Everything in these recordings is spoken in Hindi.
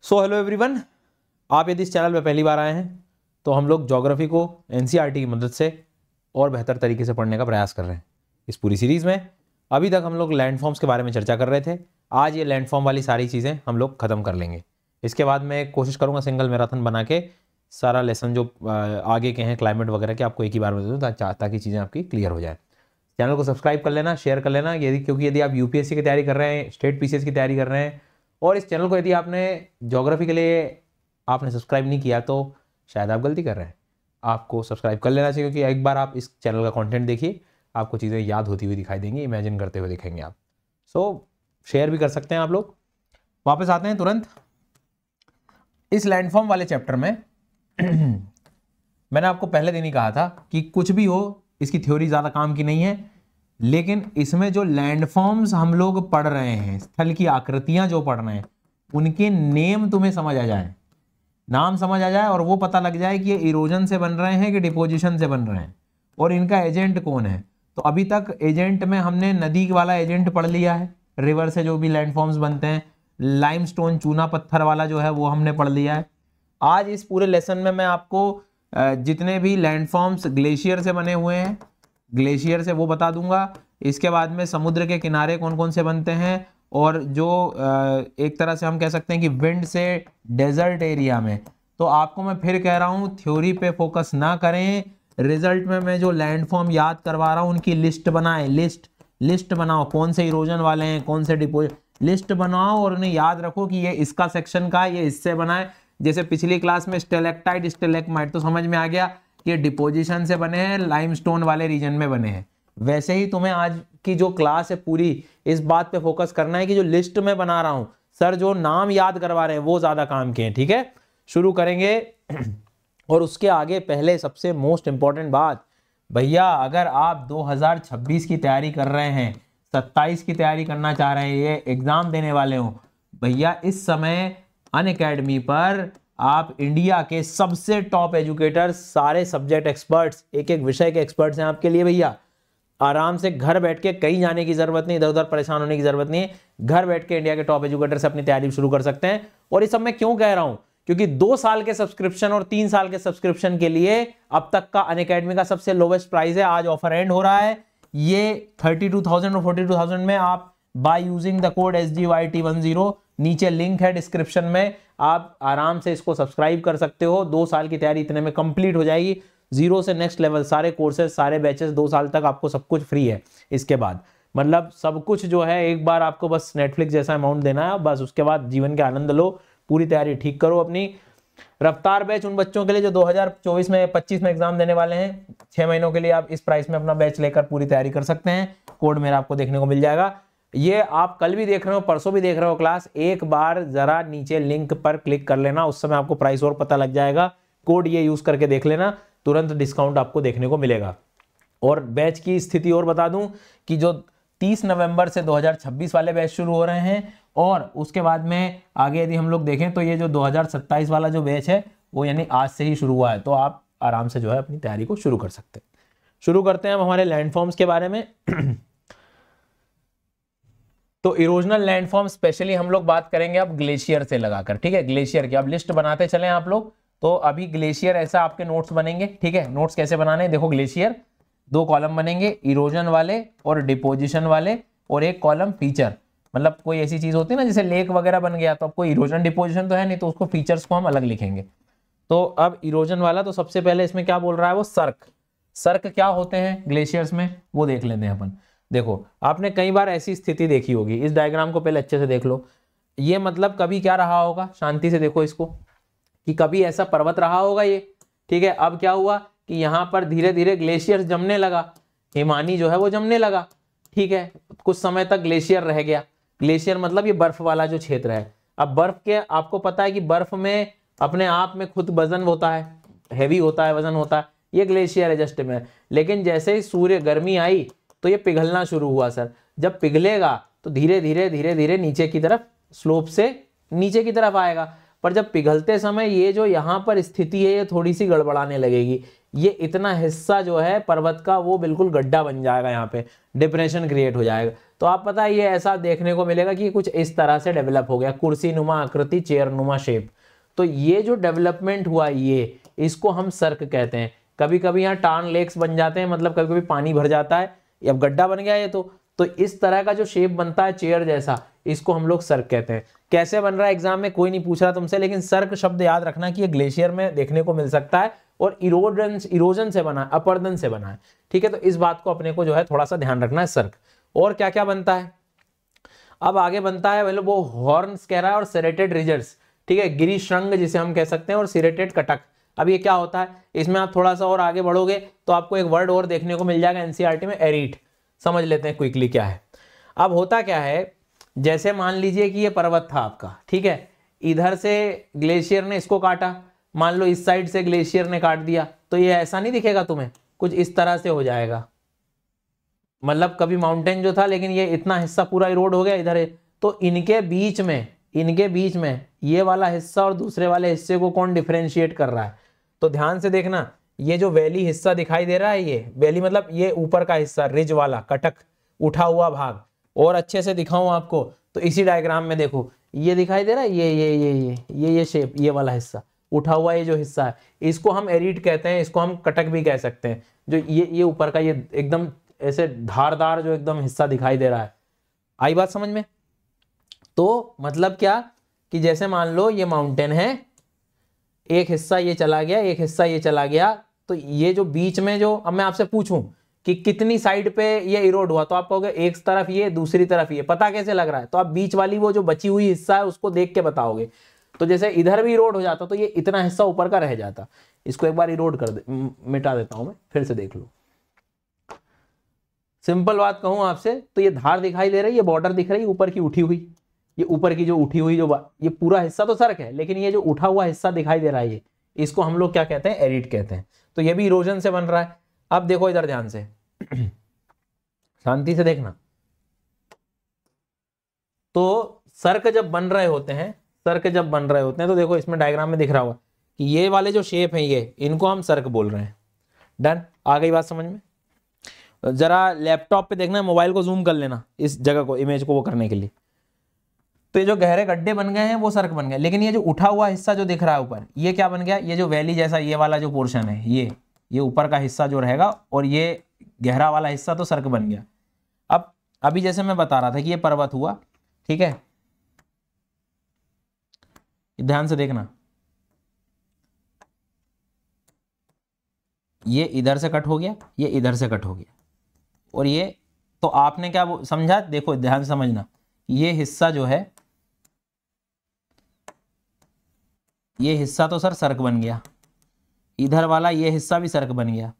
सो हेलो एवरीवन, आप यदि इस चैनल पर पहली बार आए हैं तो हम लोग ज्योग्राफी को एनसीईआरटी की मदद से और बेहतर तरीके से पढ़ने का प्रयास कर रहे हैं। इस पूरी सीरीज़ में अभी तक हम लोग लैंडफॉर्म्स के बारे में चर्चा कर रहे थे। आज ये लैंडफॉर्म वाली सारी चीज़ें हम लोग ख़त्म कर लेंगे। इसके बाद मैं कोशिश करूँगा सिंगल मैराथन बना के सारा लेसन जो आगे के हैं क्लाइमेट वगैरह के आपको एक ही बार बता दूँ ताकि चीज़ें आपकी क्लियर हो जाए। चैनल को सब्सक्राइब कर लेना, शेयर कर लेना क्योंकि यदि आप यूपीएससी की तैयारी कर रहे हैं, स्टेट पीसीएस की तैयारी कर रहे हैं और इस चैनल को यदि आपने ज्योग्राफी के लिए आपने सब्सक्राइब नहीं किया तो शायद आप गलती कर रहे हैं। आपको सब्सक्राइब कर लेना चाहिए क्योंकि एक बार आप इस चैनल का कंटेंट देखिए, आपको चीज़ें याद होती हुई दिखाई देंगी, इमेजिन करते हुए दिखेंगे आप। शेयर भी कर सकते हैं आप लोग। वापस आते हैं तुरंत इस लैंडफॉर्म वाले चैप्टर में। मैंने आपको पहले दिन ही कहा था कि कुछ भी हो इसकी थ्योरी ज़्यादा काम की नहीं है, लेकिन इसमें जो लैंडफॉर्म्स हम लोग पढ़ रहे हैं, स्थल की आकृतियां जो पढ़ रहे हैं, उनके नेम तुम्हें समझ आ जाए, नाम समझ आ जाए और वो पता लग जाए कि ये इरोजन से बन रहे हैं कि डिपोजिशन से बन रहे हैं और इनका एजेंट कौन है। तो अभी तक एजेंट में हमने नदी वाला एजेंट पढ़ लिया है, रिवर से जो भी लैंडफॉर्म्स बनते हैं, लाइमस्टोन चूना पत्थर वाला जो है वो हमने पढ़ लिया है। आज इस पूरे लेसन में मैं आपको जितने भी लैंडफॉर्म्स ग्लेशियर से बने हुए हैं, ग्लेशियर से वो बता दूंगा। इसके बाद में समुद्र के किनारे कौन कौन से बनते हैं और जो एक तरह से हम कह सकते हैं कि विंड से डेजर्ट एरिया में। तो आपको मैं फिर कह रहा हूँ थ्योरी पे फोकस ना करें, रिजल्ट में मैं जो लैंडफॉर्म याद करवा रहा हूँ उनकी लिस्ट बनाएं। लिस्ट बनाओ, कौन से इरोजन वाले हैं, कौन से डिपोजिट, लिस्ट बनाओ और उन्हें याद रखो कि ये इसका सेक्शन का है, ये इससे बना है। जैसे पिछली क्लास में स्टेलेक्टाइट स्टेलेक्माइट तो समझ में आ गया कि डिपोजिशन से बने हैं, लाइमस्टोन वाले रीजन में बने हैं। वैसे ही तुम्हें आज की जो क्लास है पूरी इस बात पे फोकस करना है कि जो लिस्ट में बना रहा हूं सर, जो नाम याद करवा रहे हैं वो ज्यादा काम के हैं। ठीक है, शुरू करेंगे। और उसके आगे पहले सबसे मोस्ट इंपॉर्टेंट बात, भैया अगर आप 2026 की तैयारी कर रहे हैं, 27 की तैयारी करना चाह रहे हैं, ये एग्जाम देने वाले हो, भैया इस समय अनअकैडमी पर आप इंडिया के सबसे टॉप एजुकेटर्स, सारे सब्जेक्ट एक्सपर्ट्स, एक एक विषय के एक्सपर्ट्स हैं आपके लिए। भैया आराम से घर बैठ के, कहीं जाने की जरूरत नहीं, इधर उधर परेशान होने की जरूरत नहीं है, घर बैठ के इंडिया के टॉप एजुकेटर से अपनी तैयारी शुरू कर सकते हैं। और इस सब मैं क्यों कह रहा हूं, क्योंकि 2 साल के सब्सक्रिप्शन और 3 साल के सब्सक्रिप्शन के लिए अब तक का अनअकैडमी का सबसे लोवेस्ट प्राइस है। आज ऑफर एंड हो रहा है, ये 32,000 और 42,000 में आप by using the code SGYT10, नीचे लिंक है डिस्क्रिप्शन में, आप आराम से इसको सब्सक्राइब कर सकते हो। 2 साल की तैयारी इतने में कंप्लीट हो जाएगी, जीरो से नेक्स्ट लेवल, सारे कोर्सेज, सारे बैचेस, 2 साल तक आपको सब कुछ फ्री है। इसके बाद मतलब सब कुछ जो है, एक बार आपको बस नेटफ्लिक्स जैसा अमाउंट देना है, बस उसके बाद जीवन के आनंद लो, पूरी तैयारी ठीक करो अपनी। रफ्तार बैच उन बच्चों के लिए जो 2024 में 25 में एग्जाम देने वाले हैं, 6 महीनों के लिए आप इस प्राइस में अपना बैच लेकर पूरी तैयारी कर सकते हैं। कोड मेरा आपको देखने को मिल जाएगा। ये आप कल भी देख रहे हो, परसों भी देख रहे हो क्लास, एक बार जरा नीचे लिंक पर क्लिक कर लेना, उस समय आपको प्राइस और पता लग जाएगा। कोड ये यूज करके देख लेना, तुरंत डिस्काउंट आपको देखने को मिलेगा। और बैच की स्थिति और बता दूं कि जो 30 नवंबर से 2026 वाले बैच शुरू हो रहे हैं और उसके बाद में आगे यदि हम लोग देखें तो ये जो 2027 वाला जो बैच है वो यानी आज से ही शुरू हुआ है, तो आप आराम से जो है अपनी तैयारी को शुरू कर सकते हैं। शुरू करते हैं हम हमारे लैंडफॉर्म्स के बारे में। तो इरोजनल लैंडफॉर्म स्पेशली हम लोग बात करेंगे अब ग्लेशियर से लगाकर। ठीक है, ग्लेशियर की अब लिस्ट बनाते चलें आप लोग। तो अभी ग्लेशियर ऐसा आपके नोट्स बनेंगे। ठीक है, नोट्स कैसे बनाने हैं, देखो ग्लेशियर 2 कॉलम बनेंगे, इरोजन वाले और डिपोजिशन वाले, और एक कॉलम फीचर। मतलब कोई ऐसी चीज होती है ना, जैसे लेक वगैरह बन गया तो अब कोई इरोजन डिपोजिशन तो है नहीं, तो उसको फीचर्स को हम अलग लिखेंगे। तो अब इरोजन वाला, तो सबसे पहले इसमें क्या बोल रहा है वो सर्क क्या होते हैं ग्लेशियर्स में वो देख लेते हैं अपन। देखो आपने कई बार ऐसी स्थिति देखी होगी, इस डायग्राम को पहले अच्छे से देख लो। ये मतलब कभी क्या रहा होगा, शांति से देखो इसको, कि कभी ऐसा पर्वत रहा होगा ये। ठीक है, अब क्या हुआ कि यहाँ पर धीरे धीरे ग्लेशियर जमने लगा, हिमानी जो है वो जमने लगा। ठीक है, कुछ समय तक ग्लेशियर रह गया। ग्लेशियर मतलब ये बर्फ वाला जो क्षेत्र है। अब बर्फ के आपको पता है कि बर्फ में अपने आप में खुद वजन होता है, हैवी होता है, वजन होता है, ये ग्लेशियर है जस्ट में। लेकिन जैसे ही सूर्य गर्मी आई तो ये पिघलना शुरू हुआ सर। जब पिघलेगा तो धीरे धीरे नीचे की तरफ, स्लोप से नीचे की तरफ आएगा। पर जब पिघलते समय ये जो यहाँ पर स्थिति है ये थोड़ी सी गड़बड़ाने लगेगी। ये इतना हिस्सा जो है पर्वत का वो बिल्कुल गड्ढा बन जाएगा, यहाँ पे डिप्रेशन क्रिएट हो जाएगा। तो आप पता है ये ऐसा देखने को मिलेगा कि कुछ इस तरह से डेवलप हो गया, कुर्सी नुमा आकृति, चेयर नुमा शेप। तो ये जो डेवलपमेंट हुआ ये, इसको हम सर्क कहते हैं। कभी कभी यहाँ टार्न लेक्स बन जाते हैं, मतलब कभी कभी पानी भर जाता है, अब गड्ढा बन गया ये तो इस तरह का जो शेप बनता है चेयर जैसा, इसको हम लोग सर्क कहते हैं। कैसे बन रहा है एग्जाम में कोई नहीं पूछ रहा तुमसे, लेकिन सर्क शब्द याद रखना कि ये ग्लेशियर में देखने को मिल सकता है और इरोजन से बना है, अपरदन से बना है, ठीक है। तो इस बात को अपने को जो है थोड़ा सा ध्यान रखना है सर्क। और क्या क्या बनता है, अब आगे बनता है मतलब वो हॉर्न्स कह रहा है और सेरेटेड रिजर्स, ठीक है, गिरिशृंग जिसे हम कह सकते हैं, और सिरेटेड कटक। अब ये क्या होता है, इसमें आप थोड़ा सा और आगे बढ़ोगे तो आपको एक वर्ड और देखने को मिल जाएगा एनसीईआरटी में, एरीट। समझ लेते हैं क्विकली क्या है। अब होता क्या है, जैसे मान लीजिए कि ये पर्वत था आपका, ठीक है, इधर से ग्लेशियर ने इसको काटा, मान लो इस साइड से ग्लेशियर ने काट दिया, तो ये ऐसा नहीं दिखेगा तुम्हें, कुछ इस तरह से हो जाएगा। मतलब कभी माउंटेन जो था, लेकिन ये इतना हिस्सा पूरा इरोड हो गया इधर है, तो इनके बीच में ये वाला हिस्सा और दूसरे वाले हिस्से को कौन डिफरेंशिएट कर रहा है। तो ध्यान से देखना, ये जो वैली हिस्सा दिखाई दे रहा है, ये वैली मतलब ये ऊपर का हिस्सा, रिज वाला कटक उठा हुआ भाग। और अच्छे से दिखाऊं आपको तो इसी डायग्राम में देखो, ये दिखाई दे रहा है, ये शेप, ये वाला हिस्सा उठा हुआ, ये जो हिस्सा है इसको हम एरीट कहते हैं, इसको हम कटक भी कह सकते हैं। जो ये ऊपर का ये एकदम ऐसे धारदार जो एकदम हिस्सा दिखाई दे रहा है, आई बात समझ में। तो मतलब क्या कि जैसे मान लो ये माउंटेन है, एक हिस्सा ये चला गया, एक हिस्सा ये चला गया, तो ये जो बीच में जो, अब मैं आपसे पूछूं कि कितनी साइड पे ये इरोड हुआ, तो आप कहोगे एक तरफ ये, दूसरी तरफ ये। पता कैसे लग रहा है, तो आप बीच वाली वो जो बची हुई हिस्सा है उसको देख के बताओगे। तो जैसे इधर भी इरोड हो जाता तो ये इतना हिस्सा ऊपर का रह जाता। इसको एक बार इरोड कर दे, मिटा देता हूं मैं, फिर से देख लो। सिंपल बात कहूं आपसे तो ये धार दिखाई दे रही है, ये बॉर्डर दिख रही है ऊपर की उठी हुई, ये ऊपर की जो उठी हुई जो ये पूरा हिस्सा तो सर्क है, लेकिन ये जो उठा हुआ हिस्सा दिखाई दे रहा है, ये इसको हम लोग क्या कहते हैं, एरीट कहते हैं। तो ये भी इरोजन से बन रहा है। अब देखो इधर ध्यान से शांति से देखना। तो सर्क जब बन रहे होते हैं, तो देखो इसमें डायग्राम में दिख रहा होगा कि ये वाले जो शेप है ये, इनको हम सर्क बोल रहे हैं। डन, आ गई बात समझ में। जरा लैपटॉप पे देखना, मोबाइल को जूम कर लेना इस जगह को, इमेज को वो करने के लिए। तो ये जो गहरे गड्ढे बन गए हैं वो सर्क बन गए, लेकिन ये जो उठा हुआ हिस्सा जो दिख रहा है ऊपर, ये क्या बन गया, ये जो वैली जैसा ये वाला जो पोर्शन है, ये ऊपर का हिस्सा जो रहेगा, और ये गहरा वाला हिस्सा तो सर्क बन गया। अब अभी जैसे मैं बता रहा था कि ये पर्वत हुआ, ठीक है, ध्यान से देखना, ये इधर से कट हो गया, ये इधर से कट हो गया, और ये तो आपने क्या समझा, देखो ध्यान से समझना, ये हिस्सा जो है, ये हिस्सा तो सर सर्क बन गया, इधर वाला ये हिस्सा भी सर्क बन गया,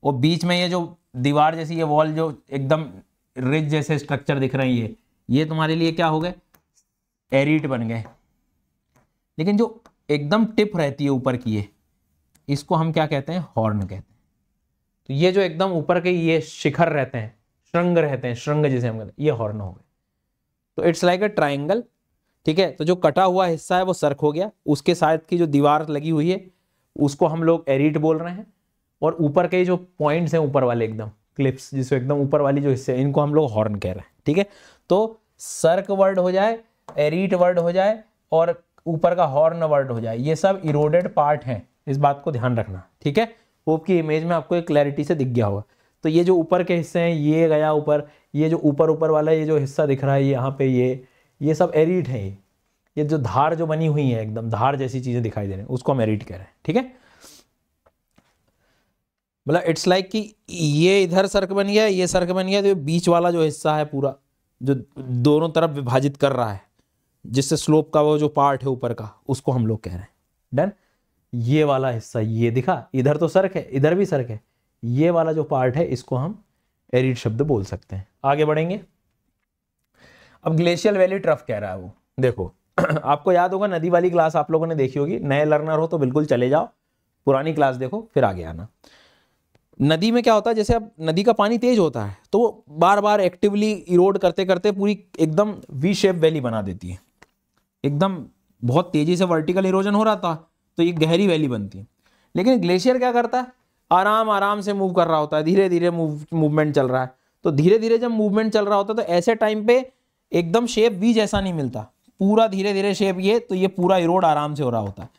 और बीच में ये जो दीवार जैसी ये वॉल जो एकदम रिज जैसे स्ट्रक्चर दिख रही है, ये तुम्हारे लिए क्या हो गए, एरीट बन गए। लेकिन जो एकदम टिप रहती है ऊपर की, ये इसको हम क्या कहते हैं, हॉर्न कहते हैं। तो ये जो एकदम ऊपर के ये शिखर रहते हैं, श्रृंग रहते हैं, श्रृंग जिसे हम कहते हैं, ये हॉर्न हो गए। तो इट्स लाइक अ ट्राइंगल, ठीक है। तो जो कटा हुआ हिस्सा है वो सर्क हो गया, उसके साथ की जो दीवार लगी हुई है उसको हम लोग एरीट बोल रहे हैं, और ऊपर के जो पॉइंट्स हैं ऊपर वाले एकदम क्लिप्स, जिसको एकदम ऊपर वाली जो हिस्से, इनको हम लोग हॉर्न कह रहे हैं, ठीक है। तो सर्क वर्ड हो जाए, एरीट वर्ड हो जाए, और ऊपर का हॉर्न वर्ड हो जाए, ये सब इरोडेड पार्ट हैं, इस बात को ध्यान रखना, ठीक है। होप की इमेज में आपको एक क्लैरिटी से दिख गया होगा। तो ये जो ऊपर के हिस्से हैं, ये गया ऊपर, ये जो ऊपर वाला ये जो हिस्सा दिख रहा है यहाँ पे, ये सब एरीट है। ये जो धार जो बनी हुई है, एकदम धार जैसी चीजें दिखाई दे रही हैं, उसको हम एरीट कह रहे हैं, ठीक है। मतलब इट्स लाइक कि ये इधर सर्क बन गया, ये सर्क बन गया, तो बीच वाला जो हिस्सा है पूरा, जो दोनों तरफ विभाजित कर रहा है, जिससे स्लोप का वो जो पार्ट है ऊपर का, उसको हम लोग कह रहे हैं। डन, ये वाला हिस्सा ये दिखा, इधर तो सर्क है, इधर भी सर्क है, ये वाला जो पार्ट है इसको हम एरीट शब्द बोल सकते हैं। आगे बढ़ेंगे। अब ग्लेशियल वैली ट्रफ कह रहा है वो, देखो आपको याद होगा नदी वाली क्लास आप लोगों ने देखी होगी, नए लर्नर हो तो बिल्कुल चले जाओ, पुरानी क्लास देखो फिर आगे आना। नदी में क्या होता है, जैसे अब नदी का पानी तेज होता है तो वो बार बार एक्टिवली इरोड करते करते पूरी एकदम वी शेप वैली बना देती है, एकदम बहुत तेजी से वर्टिकल इरोजन हो रहा था तो ये गहरी वैली बनती है। लेकिन ग्लेशियर क्या करता है, आराम आराम से मूव कर रहा होता है, धीरे धीरे मूवमेंट चल रहा है। तो धीरे धीरे जब मूवमेंट चल रहा होता है तो ऐसे टाइम पे एकदम शेप वी जैसा नहीं मिलता, पूरा धीरे धीरे शेप ये, तो ये पूरा इरोड आराम से हो रहा होता है।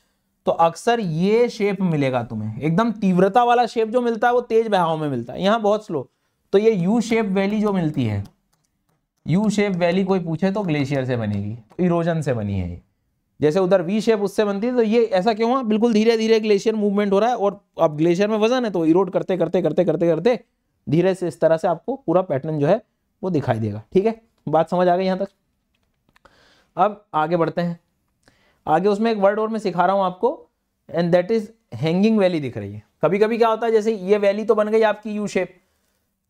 तो अक्सर ये शेप मिलेगा तुम्हें, एकदम तीव्रता वाला शेप जो मिलता है वो तेज बहाव में मिलता है, यहाँ बहुत स्लो। तो ये यू शेप वैली जो मिलती है, यू शेप वैली कोई पूछे तो ग्लेशियर से बनेगी, इरोजन से बनी है ये। जैसे उधर वी शेप उससे बनती है, तो ये ऐसा क्यों हुआ, बिल्कुल धीरे धीरे ग्लेशियर मूवमेंट हो रहा है, और अब ग्लेशियर में वजन है तो इरोड करते करते करते करते करते धीरे से इस तरह से आपको पूरा पैटर्न जो है वो दिखाई देगा। ठीक है, बात समझ आ गई यहाँ तक। अब आगे बढ़ते हैं, आगे उसमें एक वर्ड और मैं सिखा रहा हूं आपको, and that is hanging valley दिख रही है। कभी कभी क्या होता है, जैसे ये वैली तो बन गई आपकी यू शेप,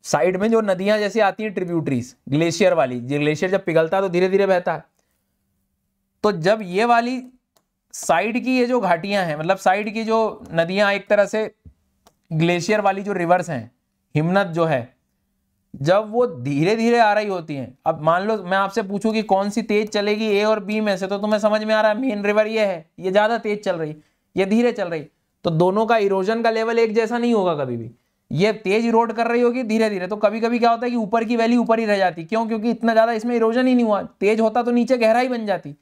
साइड में जो नदियां जैसे आती हैं ट्रिब्यूटरीज, ग्लेशियर वाली, ग्लेशियर जब पिघलता है तो धीरे धीरे बहता है। तो जब ये वाली साइड की ये जो घाटियां हैं, मतलब साइड की जो नदियां एक तरह से ग्लेशियर वाली जो रिवर्स हैं, हिमनद जो है, जब वो धीरे धीरे आ रही होती हैं, अब मान लो मैं आपसे पूछूं कि कौन सी तेज चलेगी ए और बी में से, तो तुम्हें समझ में आ रहा है मेन रिवर ये है, ये ज्यादा तेज चल रही, ये धीरे चल रही, तो दोनों का इरोजन का लेवल एक जैसा नहीं होगा कभी भी। ये तेज इरोड कर रही होगी धीरे धीरे, तो कभी कभी क्या होता है कि ऊपर की वैली ऊपर ही रह जाती, क्यों, क्योंकि इतना ज्यादा इसमें इरोजन ही नहीं हुआ, तेज होता तो नीचे गहराई बन जाती।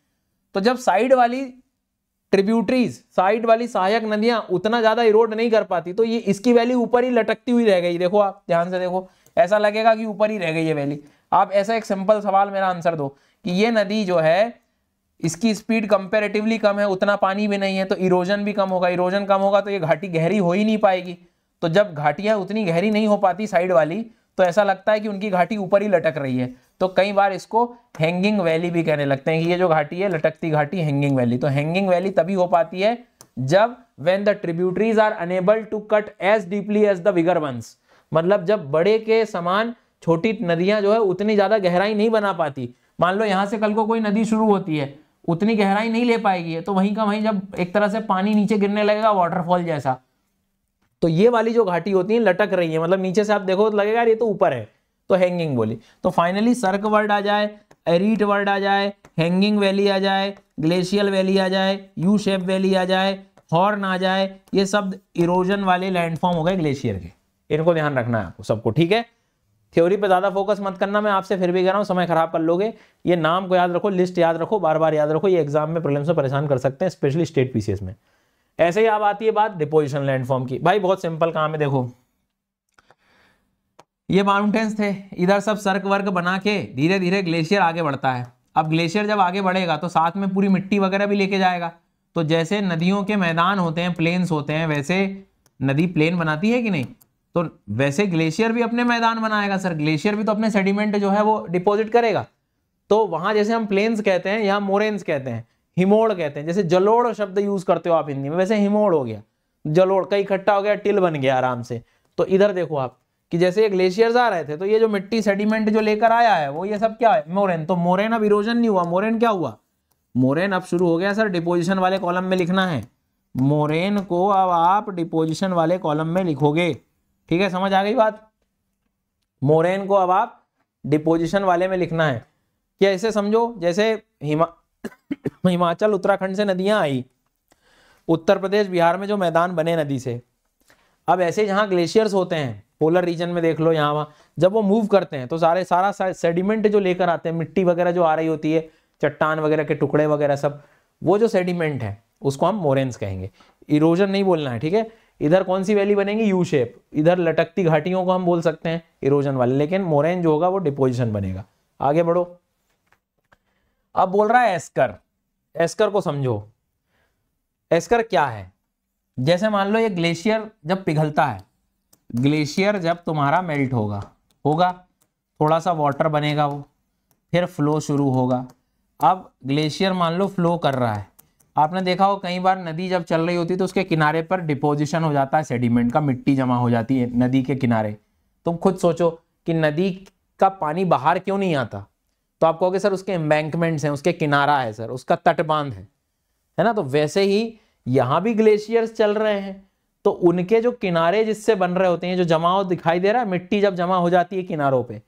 तो जब साइड वाली ट्रिब्यूटरीज, साइड वाली सहायक नदियां उतना ज्यादा इरोड नहीं कर पाती, तो ये इसकी वैली ऊपर ही लटकती हुई रह गई। देखो आप ध्यान से देखो, ऐसा लगेगा कि ऊपर ही रह गई है वैली। आप ऐसा एक सिंपल सवाल मेरा आंसर दो कि ये नदी जो है इसकी स्पीड कंपैरेटिवली कम है, उतना पानी भी नहीं है, तो इरोजन भी कम होगा, इरोजन कम होगा तो ये घाटी गहरी हो ही नहीं पाएगी। तो जब घाटियां उतनी गहरी नहीं हो पाती साइड वाली, तो ऐसा लगता है कि उनकी घाटी ऊपर ही लटक रही है, तो कई बार इसको हैंगिंग वैली भी कहने लगते हैं कि ये जो घाटी है लटकती घाटी, हैंगिंग वैली। तो हैंगिंग वैली तभी हो पाती है जब when the tributaries are unable to cut as deeply as the bigger ones, मतलब जब बड़े के समान छोटी नदियां जो है उतनी ज्यादा गहराई नहीं बना पाती। मान लो यहां से कल को कोई नदी शुरू होती है, उतनी गहराई नहीं ले पाएगी, तो वहीं का वहीं जब एक तरह से पानी नीचे गिरने लगेगा वाटरफॉल जैसा, तो ये वाली जो घाटी होती है लटक रही है, मतलब नीचे से आप देखो तो लगेगा ये तो ऊपर है, तो हैंगिंग बोली। तो फाइनली सर्क वर्ड आ जाए, एरीट वर्ड आ जाए, हैंगिंग वैली आ जाए, ग्लेशियल वैली आ जाए, यू शेप वैली आ जाए, हॉर्न आ जाए, ये सब इरोजन वाले लैंडफॉर्म हो गए ग्लेशियर के। इनको ध्यान रखना है आपको सबको, ठीक है। थ्योरी पे ज्यादा फोकस मत करना, मैं आपसे फिर भी कह रहा हूं, समय खराब कर लोगे। ये नाम को याद रखो, लिस्ट याद रखो, बार बार याद रखो, ये एग्जाम में प्रीलिम्स में परेशान कर सकते हैं, स्पेशली स्टेट पीसीएस में। ऐसे ही अब आती है बात डिपोजिशन लैंडफॉर्म की। भाई बहुत सिंपल काम है, देखो ये माउंटेन्स थे, इधर सब सर्क वर्क बना के धीरे धीरे ग्लेशियर आगे बढ़ता है। अब ग्लेशियर जब आगे बढ़ेगा तो साथ में पूरी मिट्टी वगैरह भी लेके जाएगा। तो जैसे नदियों के मैदान होते हैं, प्लेन्स होते हैं, वैसे नदी प्लेन बनाती है कि नहीं, तो वैसे ग्लेशियर भी अपने मैदान बनाएगा सर। ग्लेशियर भी तो अपने सेडिमेंट जो है वो डिपॉजिट करेगा। तो वहां जैसे हम प्लेन्स कहते हैं, यहाँ मोरेन्स कहते हैं, हिमोड़ कहते हैं। जैसे जलोड़ शब्द यूज करते हो आप हिंदी में, वैसे हिमोड़ हो गया, जलोड़ का इकट्ठा हो गया, टिल बन गया आराम से। तो इधर देखो आप कि जैसे ये ग्लेशियर्स आ रहे थे, तो ये जो मिट्टी सेडिमेंट जो लेकर आया है वो ये सब क्या है, मोरेन। तो मोरेन अब इरोजन नहीं हुआ, मोरेन क्या हुआ, मोरेन अब शुरू हो गया सर डिपोजिशन वाले कॉलम में लिखना है। मोरेन को अब आप डिपोजिशन वाले कॉलम में लिखोगे, ठीक है, समझ आ गई बात। मोरेन को अब आप डिपोजिशन वाले में लिखना है। क्या ऐसे समझो, जैसे हिमाचल उत्तराखंड से नदियां आई, उत्तर प्रदेश बिहार में जो मैदान बने नदी से, अब ऐसे जहां ग्लेशियर्स होते हैं पोलर रीजन में देख लो, यहाँ वहां जब वो मूव करते हैं तो सारा सेडिमेंट जो लेकर आते हैं, मिट्टी वगैरह जो आ रही होती है, चट्टान वगैरह के टुकड़े वगैरह सब, वो जो सेडिमेंट है उसको हम मोरेन्स कहेंगे। इरोजन नहीं बोलना है, ठीक है। इधर कौन सी वैली बनेगी, यू शेप, इधर लटकती घाटियों को हम बोल सकते हैं इरोजन वाले, लेकिन मोरेन जो होगा वो डिपोजिशन बनेगा। आगे बढ़ो। अब बोल रहा है एस्कर। एस्कर को समझो, एस्कर क्या है। जैसे मान लो ये ग्लेशियर जब पिघलता है, ग्लेशियर जब तुम्हारा मेल्ट होगा थोड़ा सा वाटर बनेगा, वो फिर फ्लो शुरू होगा। अब ग्लेशियर मान लो फ्लो कर रहा है, आपने देखा हो कई बार नदी जब चल रही होती है तो उसके किनारे पर डिपोजिशन हो जाता है सेडिमेंट का, मिट्टी जमा हो जाती है नदी के किनारे। तुम खुद सोचो कि नदी का पानी बाहर क्यों नहीं आता, तो आप कहोगे सर उसके एम्बैंकमेंट्स हैं, उसके किनारा है सर, उसका तटबांध है ना। तो वैसे ही यहाँ भी ग्लेशियर्स चल रहे हैं, तो उनके जो किनारे जिससे बन रहे होते हैं, जो जमाव दिखाई दे रहा है, मिट्टी जब जमा हो जाती है किनारों पे,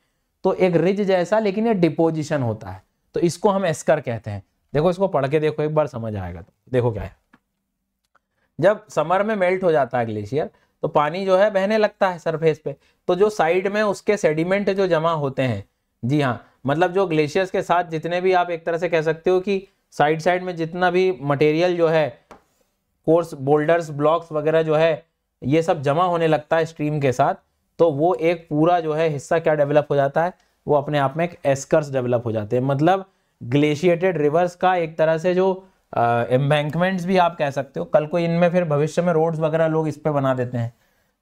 तो एक रिज जैसा, लेकिन ये डिपोजिशन होता है, तो इसको हम एस्कर कहते हैं। देखो इसको पढ़ के देखो एक बार, समझ आएगा। तो देखो क्या है, जब समर में मेल्ट हो जाता है ग्लेशियर, तो पानी जो है बहने लगता है सरफेस पे। तो जो साइड में उसके सेडिमेंट जो जमा होते हैं, जी हाँ, मतलब जो ग्लेशियर्स के साथ जितने भी आप एक तरह से कह सकते हो कि साइड साइड में जितना भी मटेरियल जो है, कोर्स बोल्डर्स ब्लॉक्स वगैरह जो है, ये सब जमा होने लगता है स्ट्रीम के साथ, तो वो एक पूरा जो है हिस्सा क्या डेवलप हो जाता है, वो अपने आप में एक एस्कर्स डेवलप हो जाते हैं। मतलब ग्लेशिएटेड रिवर्स का एक तरह से जो एम्बैंकमेंट्स भी आप कह सकते हो। कल को इनमें फिर भविष्य में रोड्स वगैरह लोग इस पे बना देते हैं।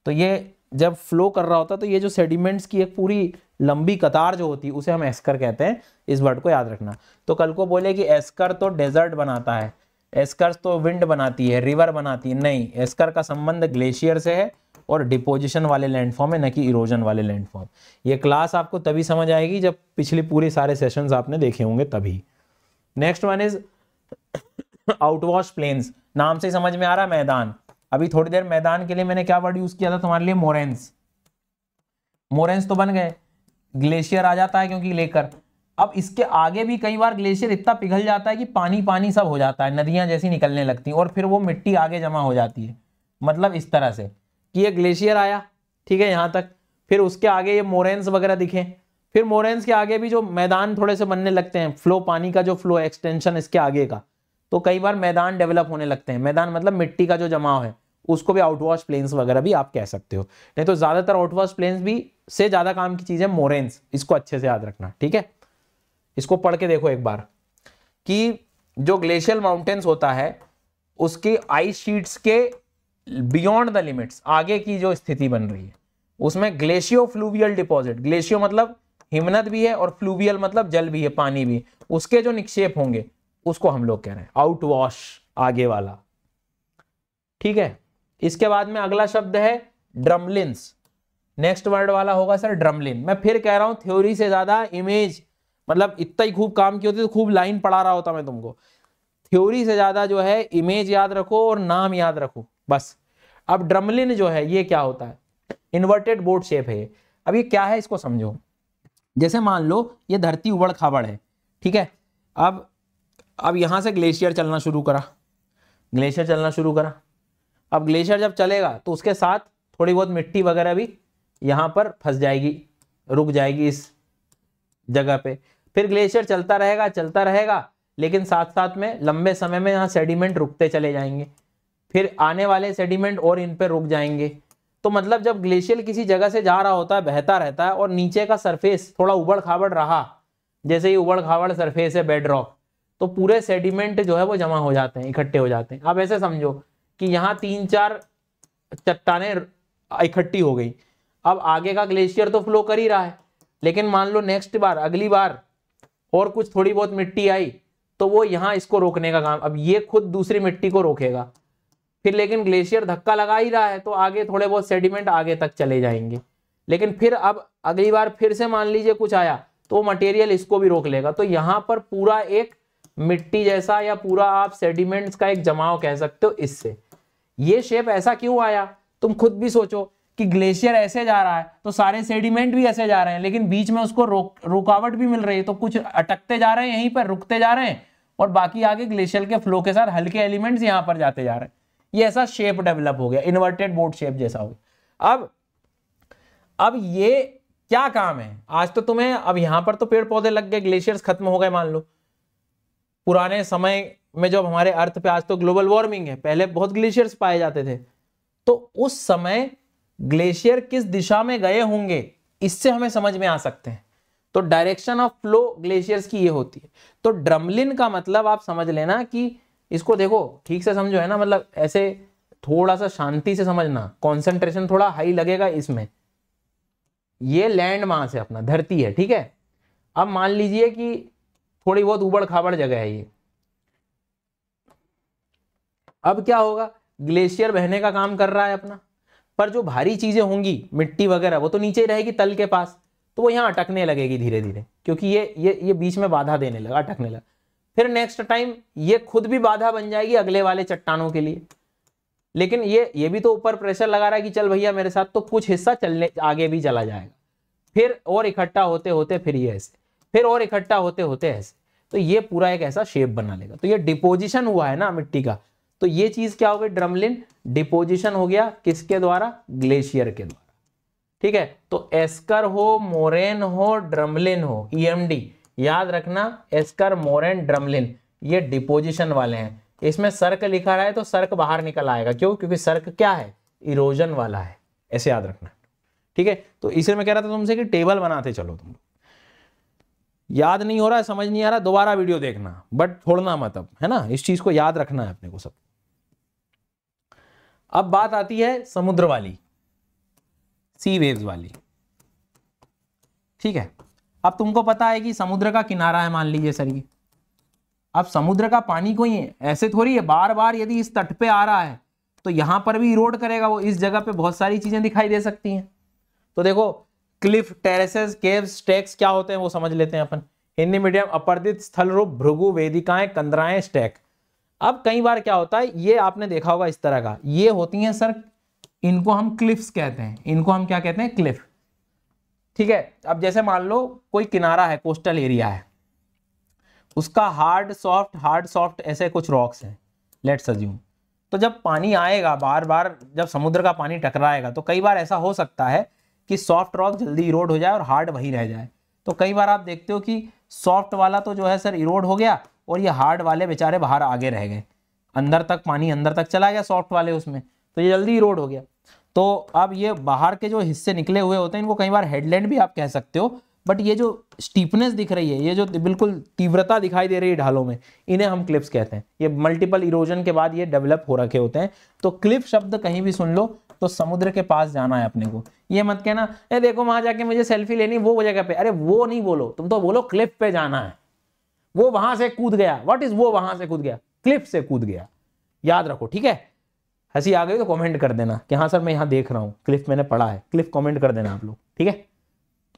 तो ये जब फ्लो कर रहा होता है तो ये जो सेडिमेंट्स की एक पूरी लंबी कतार जो होती है उसे हम एस्कर कहते हैं। इस वर्ड को याद रखना। तो कल को बोले कि एस्कर तो डेजर्ट बनाता है, एस्कर तो विंड बनाती है, रिवर बनाती है, नहीं, एस्कर का संबंध ग्लेशियर से है और डिपोजिशन वाले लैंडफॉर्म है, न कि इरोजन वाले लैंडफॉर्म। ये क्लास आपको तभी समझ आएगी जब पिछली पूरी सारे सेशंस आपने देखे होंगे तभी। Next one is outwash plains. नाम से समझ में आ रहा है मैदान। अभी थोड़ी देर मैदान के लिए मैंने क्या वर्ड यूज किया था तुम्हारे लिए, मोरेंस। मोरेंस तो बन गए, ग्लेशियर आ जाता है क्योंकि लेकर। अब इसके आगे भी कई बार ग्लेशियर इतना पिघल जाता है कि पानी पानी सब हो जाता है, नदियां जैसी निकलने लगती हैं और फिर वो मिट्टी आगे जमा हो जाती है। मतलब इस तरह से कि ये ग्लेशियर आया, ठीक है, यहाँ तक, फिर उसके आगे ये मोरेंस वगैरह दिखे, फिर मोरेंस के आगे भी जो मैदान थोड़े से बनने लगते हैं, फ्लो, पानी का जो फ्लो एक्सटेंशन इसके आगे का, तो कई बार मैदान डेवलप होने लगते हैं। मैदान मतलब मिट्टी का जो जमाव है, उसको भी आउटवॉश प्लेन्स वगैरह भी आप कह सकते हो। नहीं तो ज्यादातर आउटवॉश प्लेन्स भी से ज्यादा काम की चीज है मोरेंस। इसको अच्छे से याद रखना, ठीक है। इसको पढ़ के देखो एक बार कि जो ग्लेशियल माउंटेन्स होता है उसकी आइस शीट्स के बियॉन्ड द लिमिट्स, आगे की जो स्थिति बन रही है, उसमें ग्लेशियो फ्लूवियल डिपॉजिट, ग्लेशियो मतलब हिमनद भी है और फ्लूवियल मतलब जल भी है, पानी भी, उसके जो निक्षेप होंगे उसको हम लोग कह रहे हैं आउटवॉश, आगे वाला, ठीक है। इसके बाद में अगला शब्द है ड्रमलिन्स। नेक्स्ट वर्ड वाला होगा सर ड्रमलिन। मैं फिर कह रहा हूं थ्योरी से ज्यादा इमेज, मतलब इतना ही खूब काम की होती तो खूब लाइन पढ़ा रहा होता मैं तुमको। थ्योरी से ज्यादा जो है इमेज याद रखो और नाम याद रखो बस। अब ड्रमलिन जो है ये क्या होता है, इन्वर्टेड बोर्ड शेप है। अब ये क्या है इसको समझो। जैसे मान लो ये धरती उबड़ खाबड़ है, ठीक है। अब यहां से ग्लेशियर चलना शुरू करा, ग्लेशियर चलना शुरू करा। अब ग्लेशियर जब चलेगा तो उसके साथ थोड़ी बहुत मिट्टी वगैरह भी यहां पर फंस जाएगी, रुक जाएगी इस जगह पे। फिर ग्लेशियर चलता रहेगा चलता रहेगा, लेकिन साथ साथ में लंबे समय में यहाँ सेडिमेंट रुकते चले जाएंगे, फिर आने वाले सेडिमेंट और इन पे रुक जाएंगे। तो मतलब जब ग्लेशियर किसी जगह से जा रहा होता है, बहता रहता है और नीचे का सरफेस थोड़ा उबड़ खाबड़ रहा, जैसे ही उबड़ खाबड़ सरफेस है बेड रॉक, तो पूरे सेडिमेंट जो है वो जमा हो जाते हैं, इकट्ठे हो जाते हैं। अब ऐसे समझो कि यहाँ 3-4 चट्टानें इकट्ठी हो गई। अब आगे का ग्लेशियर तो फ्लो कर ही रहा है, लेकिन मान लो नेक्स्ट बार, अगली बार और कुछ थोड़ी बहुत मिट्टी आई तो वो यहाँ इसको रोकने का काम, अब ये खुद दूसरी मिट्टी को रोकेगा। फिर लेकिन ग्लेशियर धक्का लगा ही रहा है तो आगे थोड़े बहुत सेडिमेंट आगे तक चले जाएंगे। लेकिन फिर अब अगली बार फिर से मान लीजिए कुछ आया तो वो मटेरियल इसको भी रोक लेगा। तो यहाँ पर पूरा एक मिट्टी जैसा या पूरा आप सेडिमेंट्स का एक जमाव कह सकते हो। इससे ये शेप ऐसा क्यों आया, तुम खुद भी सोचो कि ग्लेशियर ऐसे जा रहा है तो सारे सेडिमेंट भी ऐसे जा रहे हैं, लेकिन बीच में उसको रुकावट भी मिल रही है, तो कुछ अटकते जा रहे हैं, यहीं पर रुकते जा रहे हैं, और बाकी आगे ग्लेशियर के फ्लो के साथ हल्के एलिमेंट्स यहां पर जाते जा रहे हैं। ये ऐसा शेप डेवलप हो गया, इन्वर्टेड बोर्ड शेप जैसा हो गया। अब ये क्या काम है आज तो तुम्हें, अब यहां पर तो पेड़ पौधे लग गए, ग्लेशियर्स खत्म हो गए मान लो। पुराने समय में जब हमारे अर्थ पे, आज तो ग्लोबल वार्मिंग है, पहले बहुत ग्लेशियर्स पाए जाते थे, तो उस समय ग्लेशियर किस दिशा में गए होंगे इससे हमें समझ में आ सकते हैं। तो डायरेक्शन ऑफ फ्लो ग्लेशियर्स की ये होती है। तो ड्रमलिन का मतलब आप समझ लेना कि इसको देखो ठीक से समझो, है ना, मतलब ऐसे थोड़ा सा शांति से समझना, कंसंट्रेशन थोड़ा हाई लगेगा इसमें। ये लैंड मास है अपना, धरती है, ठीक है। अब मान लीजिए कि थोड़ी बहुत उबड़ खाबड़ जगह है ये, अब क्या होगा, ग्लेशियर बहने का काम कर रहा है अपना, पर जो भारी चीजें होंगी मिट्टी वगैरह वो तो नीचे ही रहेगी तल के पास, तो वो यहाँ अटकने लगेगी धीरे धीरे, क्योंकि ये बीच में बाधा देने लगा, अटकने लगा। फिर नेक्स्ट टाइम ये खुद भी बाधा बन जाएगी अगले वाले चट्टानों के लिए। लेकिन ये भी तो ऊपर प्रेशर लगा रहा है कि चल भैया मेरे साथ, तो कुछ हिस्सा चलने आगे भी चला जाएगा, फिर और इकट्ठा होते होते फिर ये ऐसे, फिर और इकट्ठा होते होते ऐसे, तो ये पूरा एक ऐसा शेप बना लेगा। तो ये डिपोजिशन हुआ है ना मिट्टी का, तो ये चीज क्या हो गई, ड्रमलिन डिपोजिशन हो गया किसके द्वारा, ग्लेशियर के द्वारा। ठीक है, तो एस्कर हो, मोरेन हो, ड्रमलिन हो, EMD याद रखना, एस्कर, मोरेन, ड्रमलिन ये डिपोजिशन वाले हैं। इसमें सर्क लिखा रहा है तो सर्क बाहर निकल आएगा, क्यों, क्योंकि सर्क क्या है, इरोजन वाला है, ऐसे याद रखना। ठीक है, तो इसे मैं कह रहा था तुमसे कि टेबल बनाते चलो। तुम याद नहीं हो रहा है, समझ नहीं आ रहा, दोबारा वीडियो देखना, बट छोड़ना मत अब, है ना, इस चीज को याद रखना है अपने को सब। अब बात आती है समुद्र वाली, सी वेव्स वाली। ठीक है, अब तुमको पता है कि समुद्र का किनारा है, मान लीजिए सर ये। अब समुद्र का पानी कोई ऐसे थोड़ी है, बार बार यदि इस तट पे आ रहा है तो यहां पर भी इरोड करेगा वो, इस जगह पे बहुत सारी चीजें दिखाई दे सकती हैं। तो देखो, क्लिफ, टेरेसेस, केव्स, स्टैक्स क्या होते हैं वो समझ लेते हैं अपन। हिंदी मीडियम, अपर्दित स्थल रूप, भृगु, वेदिकाएं, कंदराएं, स्टैक। अब कई बार क्या होता है, ये आपने देखा होगा इस तरह का, ये होती हैं सर, इनको हम क्लिफ्स कहते हैं, इनको हम क्या कहते हैं, क्लिफ। ठीक है, अब जैसे मान लो कोई किनारा है, कोस्टल एरिया है, उसका हार्ड सॉफ्ट ऐसे कुछ रॉक्स हैं, लेट्स अज्यूम। तो जब पानी आएगा बार बार, जब समुद्र का पानी टकराएगा तो कई बार ऐसा हो सकता है कि सॉफ्ट रॉक जल्दी इरोड हो जाए और हार्ड वही रह जाए। तो कई बार आप देखते हो कि सॉफ्ट वाला तो जो है सर इरोड हो गया और ये हार्ड वाले बेचारे बाहर आगे रह गए, अंदर तक पानी अंदर तक चला गया सॉफ्ट वाले उसमें, तो ये जल्दी इरोड हो गया। तो अब ये बाहर के जो हिस्से निकले हुए होते हैं इनको कई बार हेडलैंड भी आप कह सकते हो, बट ये जो स्टीपनेस दिख रही है, ये जो बिल्कुल तीव्रता दिखाई दे रही है ढालों में, इन्हें हम क्लिफ्स कहते हैं। ये मल्टीपल इरोजन के बाद ये डेवलप हो रखे होते हैं। तो क्लिफ शब्द कहीं भी सुन लो तो समुद्र के पास जाना है अपने को। ये मत कहना ए देखो वहां जाके मुझे सेल्फी लेनी वो जगह पे, अरे वो नहीं बोलो, तुम तो बोलो क्लिफ पे जाना है। वो वहां से कूद गया, व्हाट इज वो वहां से कूद गया, क्लिफ से कूद गया, याद रखो। ठीक है, हंसी आ गई तो कमेंट कर देना कि हाँ सर मैं यहाँ देख रहा हूँ, क्लिफ मैंने पढ़ा है, क्लिफ कमेंट कर देना आप लोग। ठीक है,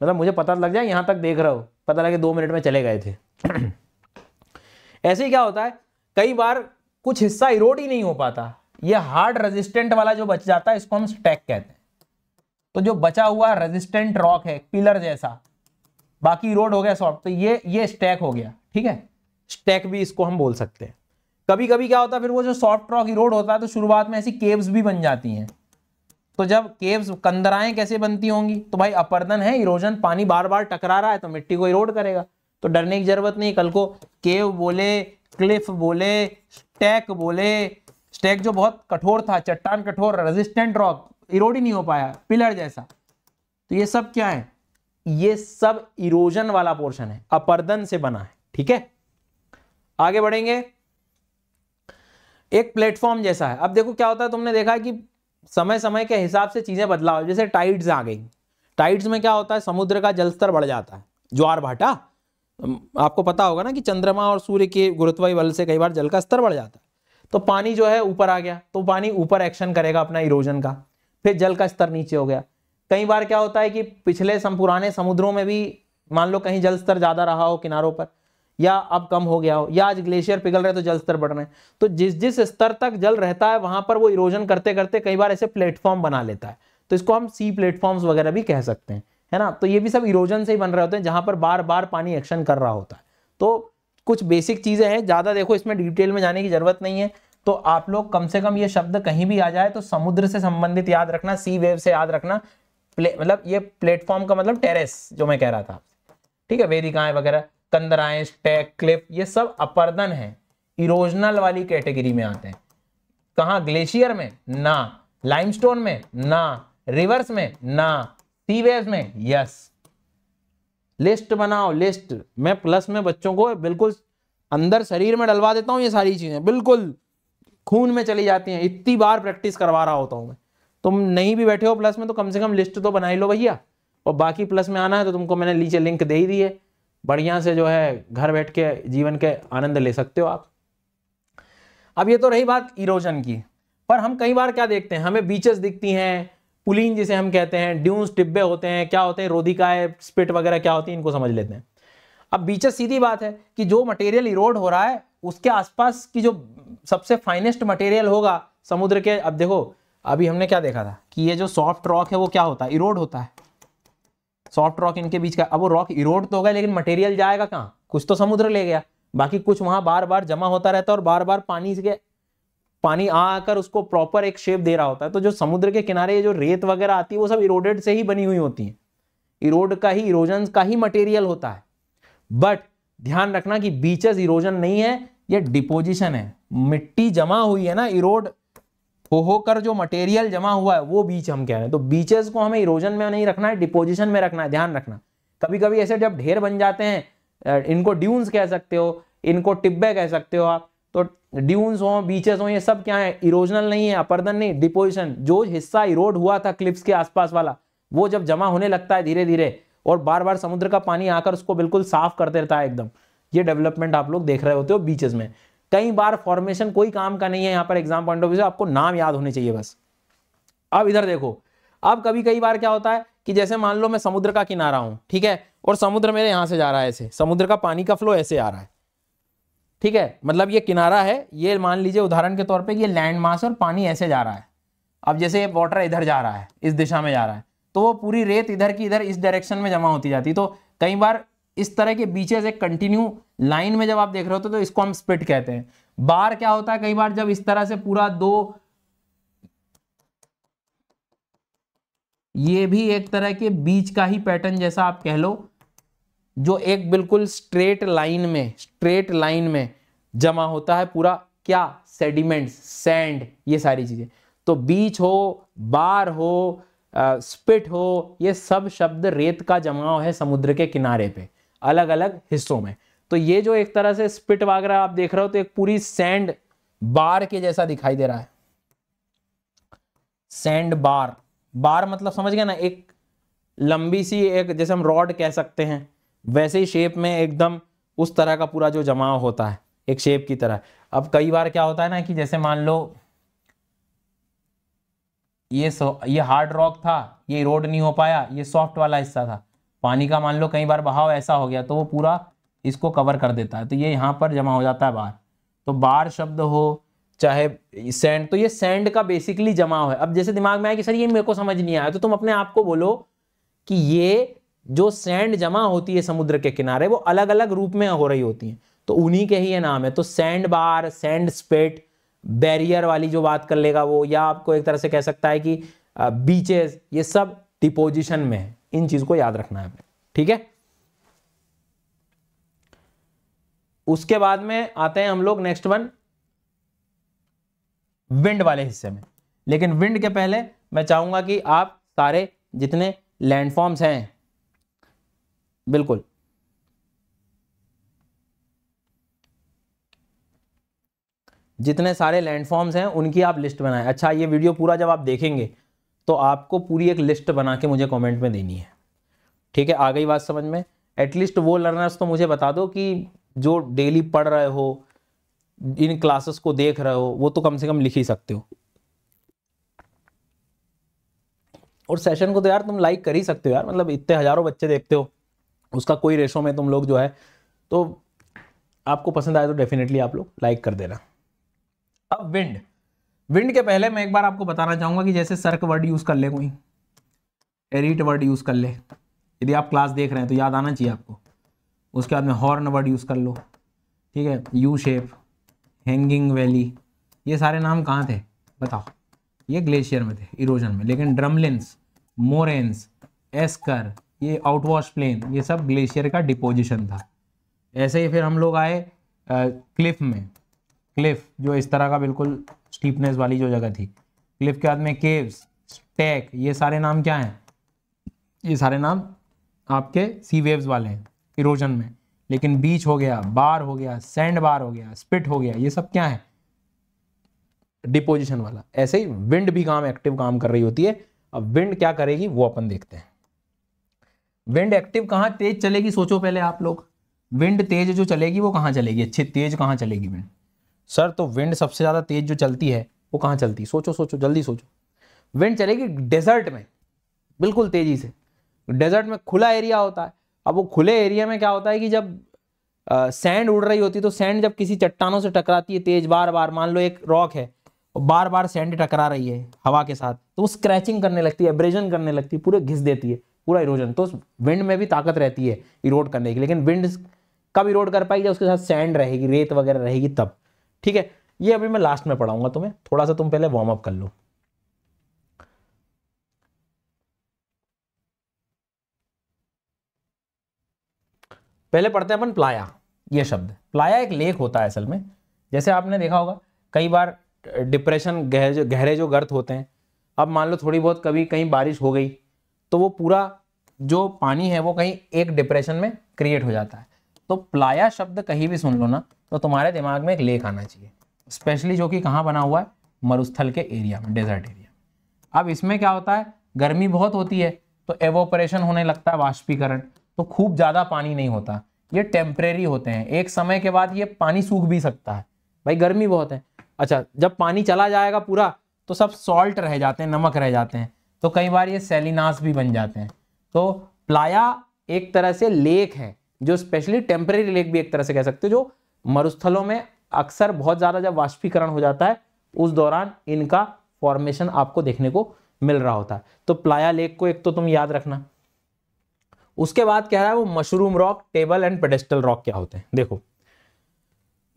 मतलब मुझे पता लग जाए यहाँ तक देख रहे हो, पता लगे 2 मिनट में चले गए थे। ऐसे ही क्या होता है, कई बार कुछ हिस्सा इरोड ही नहीं हो पाता, ये हार्ड रेजिस्टेंट वाला जो बच जाता है इसको हम स्टैक कहते हैं। तो जो बचा हुआ रेजिस्टेंट रॉक है, पिलर जैसा, बाकी इरोड हो गया सॉफ्ट, तो ये स्टैक हो गया। ठीक है, स्टैक भी इसको हम बोल सकते हैं। कभी कभी क्या होता है, फिर वो जो सॉफ्ट रॉक इरोड होता है तो शुरुआत में ऐसी केव्स भी बन जाती हैं। तो जब केव्स, कंदराएं कैसे बनती होंगी, तो भाई अपर्दन है, इरोजन, पानी बार बार टकरा रहा है तो मिट्टी को इरोड करेगा। तो डरने की जरूरत नहीं, कल को केव बोले, क्लिफ बोले, स्टैक बोले, स्टैक जो बहुत कठोर था, चट्टान कठोर, रेजिस्टेंट रॉक, इरोड ही नहीं हो पाया, पिलर जैसा। तो ये सब क्या है, ये सब इरोजन वाला पोर्शन है, अपर्दन से बना है। ठीक है, आगे बढ़ेंगे। एक प्लेटफॉर्म जैसा है। अब देखो क्या होता है, तुमने देखा है कि समय समय के हिसाब से चीजें बदलाव, जैसे टाइड्स आ गई। टाइड्स में क्या होता है, समुद्र का जल स्तर बढ़ जाता है, ज्वार भाटा। आपको पता होगा ना कि चंद्रमा और सूर्य के गुरुत्वाकर्षण बल से कई बार जल का स्तर बढ़ जाता है, तो पानी जो है ऊपर आ गया, तो पानी ऊपर एक्शन करेगा अपना इरोजन का, फिर जल का स्तर नीचे हो गया। कई बार क्या होता है कि पिछले पुराने समुद्रों में भी मान लो कहीं जल स्तर ज्यादा रहा हो किनारों पर, या अब कम हो गया हो, या आज ग्लेशियर पिघल रहे तो जल स्तर बढ़ रहे हैं, तो जिस जिस स्तर तक जल रहता है वहां पर वो इरोजन करते करते कई बार ऐसे प्लेटफॉर्म बना लेता है। तो इसको हम सी प्लेटफॉर्म्स वगैरह भी कह सकते हैं, है ना। तो ये भी सब इरोजन से ही बन रहे होते हैं, जहां पर बार बार पानी एक्शन कर रहा होता है। तो कुछ बेसिक चीजें हैं, ज्यादा देखो इसमें डिटेल में जाने की जरूरत नहीं है। तो आप लोग कम से कम ये शब्द कहीं भी आ जाए तो समुद्र से संबंधित याद रखना, सी वेव से याद रखना। मतलब ये प्लेटफॉर्म का मतलब टेरेस जो मैं कह रहा था, ठीक है, वेदिकाएं वगैरह, कंदराएं, स्टैक, क्लिफ, ये सब अपर्दन है, इरोजनल वाली कैटेगरी में आते हैं। कहाँ, ग्लेशियर में ना, लाइमस्टोन में ना, रिवर्स में ना, सी वेव्स में यस। लिस्ट बनाओ, लिस्ट। मैं प्लस में बच्चों को बिल्कुल अंदर शरीर में डलवा देता हूं, ये सारी चीजें बिल्कुल खून में चली जाती हैं, इतनी बार प्रैक्टिस करवा रहा होता हूं मैं। तुम नहीं भी बैठे हो प्लस में तो कम से कम लिस्ट तो बना ही लो भैया। और बाकी प्लस में आना है तो तुमको मैंने नीचे लिंक दे ही दी है, बढ़िया से जो है घर बैठ के जीवन के आनंद ले सकते हो आप। अब ये तो रही बात इरोजन की, पर हम कई बार क्या देखते हैं, हमें बीचेस दिखती हैं, पुलिन जिसे हम कहते हैं, ड्यून्स, टिब्बे होते हैं, क्या होते हैं, रोधिकाएं, स्पिट वगैरह क्या होती है, इनको समझ लेते हैं। अब बीचेस, सीधी बात है कि जो मटेरियल इरोड हो रहा है उसके आसपास की जो सबसे फाइनेस्ट मटेरियल होगा समुद्र के। अब देखो अभी हमने क्या देखा था कि ये जो सॉफ्ट रॉक है वो क्या होता है, इरोड होता है। सॉफ्ट रॉक इनके बीच का, अब वो रॉक इरोड तो हो गया लेकिन मटेरियल जाएगा कहाँ, कुछ तो समुद्र ले गया, बाकी कुछ वहां बार बार जमा होता रहता है और बार बार पानी आकर उसको प्रॉपर एक शेप दे रहा होता है। तो जो समुद्र के किनारे जो रेत वगैरह आती है वो सब इरोडेड से ही बनी हुई होती है, इरोजन का ही मटेरियल होता है। बट ध्यान रखना कि बीचेस इरोजन नहीं है, ये डिपोजिशन है। मिट्टी जमा हुई है ना, इरोड होकर जो मटेरियल जमा हुआ है वो बीच हम कह रहे हैं। तो बीचेस को हमें इरोजन में नहीं रखना है, डिपोजिशन में रखना है, ध्यान रखना। कभी कभी ऐसे जब ढेर बन जाते हैं, इनको ड्यून्स कह सकते हो, इनको टिब्बे कह सकते हो आप, तो ड्यून्स हो, बीचेस हो, ये सब क्या है, इरोजनल नहीं है, अपर्दन नहीं, डिपोजिशन। जो हिस्सा इरोड हुआ था क्लिफ्स के आसपास वाला, वो जब जमा होने लगता है धीरे धीरे और बार बार समुद्र का पानी आकर उसको बिल्कुल साफ कर देता है एकदम, ये डेवलपमेंट आप लोग देख रहे होते हो बीचेस में। कई बार फॉर्मेशन कोई काम का नहीं है, यहाँ पर एग्जाम पॉइंट ऑफ व्यू से आपको नाम याद होने चाहिए बस। अब इधर देखो, अब कई बार क्या होता है कि जैसे मान लो मैं समुद्र का किनारा हूं, ठीक है, और समुद्र मेरे यहां से जा रहा है, ऐसे समुद्र का पानी का फ्लो ऐसे आ रहा है, ठीक है, मतलब ये किनारा है, ये मान लीजिए उदाहरण के तौर पे कि ये लैंड मास और पानी ऐसे जा रहा है। अब जैसे ये वाटर इधर जा रहा है, इस दिशा में जा रहा है, तो वो पूरी रेत इधर की इधर इस डायरेक्शन में जमा होती जाती है। तो कई बार इस तरह के बीचेस एक कंटिन्यू लाइन में जब आप देख रहे होते तो इसको हम स्पिट कहते हैं। बार क्या होता है, कई बार जब इस तरह से पूरा दो, ये भी एक तरह के बीच का ही पैटर्न जैसा आप कह लो, जो एक बिल्कुल स्ट्रेट लाइन में जमा होता है पूरा, क्या, सेडिमेंट्स, सैंड, ये सारी चीजें। तो बीच हो, बार हो, स्पिट हो, ये सब शब्द रेत का जमाव है समुद्र के किनारे पे अलग अलग हिस्सों में। तो ये जो एक तरह से स्पिट वगैरह आप देख रहे हो तो एक पूरी सैंड बार के जैसा दिखाई दे रहा है। सैंड बार, बार मतलब समझ गए ना, एक लंबी सी, एक जैसे हम रॉड कह सकते हैं वैसे ही शेप में एकदम उस तरह का पूरा जो जमाव होता है एक शेप की तरह। अब कई बार क्या होता है ना कि जैसे मान लो ये हार्ड रॉक था, ये रोड नहीं हो पाया, ये सॉफ्ट वाला हिस्सा था, पानी का मान लो कई बार बहाव ऐसा हो गया तो वो पूरा इसको कवर कर देता है, तो ये यहाँ पर जमा हो जाता है बार। तो बार शब्द हो चाहे सैंड, तो ये सैंड का बेसिकली जमाव है। अब जैसे दिमाग में आया कि सर ये मेरे को समझ नहीं आया, तो तुम अपने आप को बोलो कि ये जो सैंड जमा होती है समुद्र के किनारे वो अलग अलग रूप में हो रही होती है, तो उन्हीं के ही ये नाम है। तो सैंड बार, सैंड स्पिट, बैरियर वाली जो बात कर लेगा वो, या आपको एक तरह से कह सकता है कि बीचेस, ये सब डिपोजिशन में है। इन चीज को याद रखना है, ठीक है। उसके बाद में आते हैं हम लोग नेक्स्ट वन, विंड वाले हिस्से में। लेकिन विंड के पहले मैं चाहूंगा कि आप सारे जितने लैंडफॉर्म्स हैं, बिल्कुल जितने सारे लैंडफॉर्म्स हैं उनकी आप लिस्ट बनाएं। अच्छा, ये वीडियो पूरा जब आप देखेंगे तो आपको पूरी एक लिस्ट बना के मुझे कमेंट में देनी है, ठीक है। आ गई बात समझ में? एटलीस्ट वो लर्नर्स तो मुझे बता दो कि जो डेली पढ़ रहे हो, इन क्लासेस को देख रहे हो, वो तो कम से कम लिख ही सकते हो। और सेशन को तो यार तुम लाइक कर ही सकते हो यार, मतलब इतने हजारों बच्चे देखते हो, उसका कोई रेशो में तुम लोग जो है, तो आपको पसंद आए तो डेफिनेटली आप लोग लाइक कर देना। अब विंड के पहले मैं एक बार आपको बताना चाहूंगा कि जैसे सर्क वर्ड यूज कर ले, कोई एरिट वर्ड यूज कर ले, यदि आप क्लास देख रहे हैं तो याद आना चाहिए आपको। उसके बाद में हॉर्न वर्ड यूज कर लो, ठीक है, यू शेप, हैंगिंग वैली, ये सारे नाम कहाँ थे बताओ? ये ग्लेशियर में थे, इरोजन में। लेकिन ड्रमलिन्स, मोरेन्स, एस्कर, ये आउटवॉश प्लेन, ये सब ग्लेशियर का डिपोजिशन था। ऐसे ही फिर हम लोग आए क्लिफ में, क्लिफ जो इस तरह का बिल्कुल स्टीपनेस वाली जो जगह थी। क्लिफ के बाद में केव्स, स्टैक, ये सारे नाम क्या हैं? ये सारे नाम आपके सी वेव्स वाले हैं इरोजन में। लेकिन बीच हो गया, बार हो गया, सैंड बार हो गया, स्पिट हो गया, ये सब क्या है? डिपोजिशन वाला। ऐसे ही विंड भी एक्टिव काम कर रही होती है। अब विंड क्या करेगी वो अपन देखते हैं। विंड एक्टिव कहाँ तेज चलेगी, सोचो पहले आप लोग। विंड तेज जो चलेगी वो कहाँ चलेगी? अच्छी तेज कहाँ चलेगी विंड? सर तो विंड सबसे ज्यादा तेज जो चलती है वो कहाँ चलती है? सोचो सोचो, जल्दी सोचो। विंड चलेगी डेजर्ट में, बिल्कुल तेजी से। डेजर्ट में खुला एरिया होता है। अब वो खुले एरिया में क्या होता है कि जब सैंड उड़ रही होती है, तो सैंड जब किसी चट्टानों से टकराती है तेज, बार बार, मान लो एक रॉक है और बार बार सैंड टकरा रही है हवा के साथ, तो वो स्क्रैचिंग करने लगती है, एब्रेजन करने लगती है, पूरे घिस देती है, पूरा इरोजन। तो विंड में भी ताकत रहती है इरोड करने की। लेकिन विंड कब इरोड कर पाएगी? जब उसके साथ सैंड रहेगी, रेत वगैरह रहेगी तब, ठीक है। ये अभी मैं लास्ट में पढ़ाऊंगा तुम्हें, थोड़ा सा तुम पहले वार्म अप कर लो। पहले पढ़ते हैं अपन प्लाया। ये शब्द प्लाया एक लेक होता है असल में। जैसे आपने देखा होगा कई बार डिप्रेशन, गहरे जो गर्त होते हैं, अब मान लो थोड़ी बहुत कभी कहीं बारिश हो गई तो वो पूरा जो पानी है वो कहीं एक डिप्रेशन में क्रिएट हो जाता है। तो प्लाया शब्द कहीं भी सुन लो ना तो तुम्हारे दिमाग में एक लेक आना चाहिए, स्पेशली जो कि कहाँ बना हुआ है, मरुस्थल के एरिया में, डेजर्ट एरिया। अब इसमें क्या होता है, गर्मी बहुत होती है तो एवोपरेशन होने लगता है, वाष्पीकरण, तो खूब ज़्यादा पानी नहीं होता। ये टेम्परेरी होते हैं, एक समय के बाद ये पानी सूख भी सकता है, भाई गर्मी बहुत है। अच्छा, जब पानी चला जाएगा पूरा तो सब सॉल्ट रह जाते हैं, नमक रह जाते हैं, तो कई बार ये सेलिनास भी बन जाते हैं। तो प्लाया एक तरह से लेक है, जो स्पेशली टेम्परेरी लेक भी एक तरह से कह सकते हो, जो मरुस्थलों में अक्सर बहुत ज़्यादा जब वाष्पीकरण हो जाता है उस दौरान इनका फॉर्मेशन आपको देखने को मिल रहा होता है। तो प्लाया लेक को एक तो तुम याद रखना। उसके बाद कह रहा है वो mushroom rock, table and pedestal rock क्या होते हैं। देखो,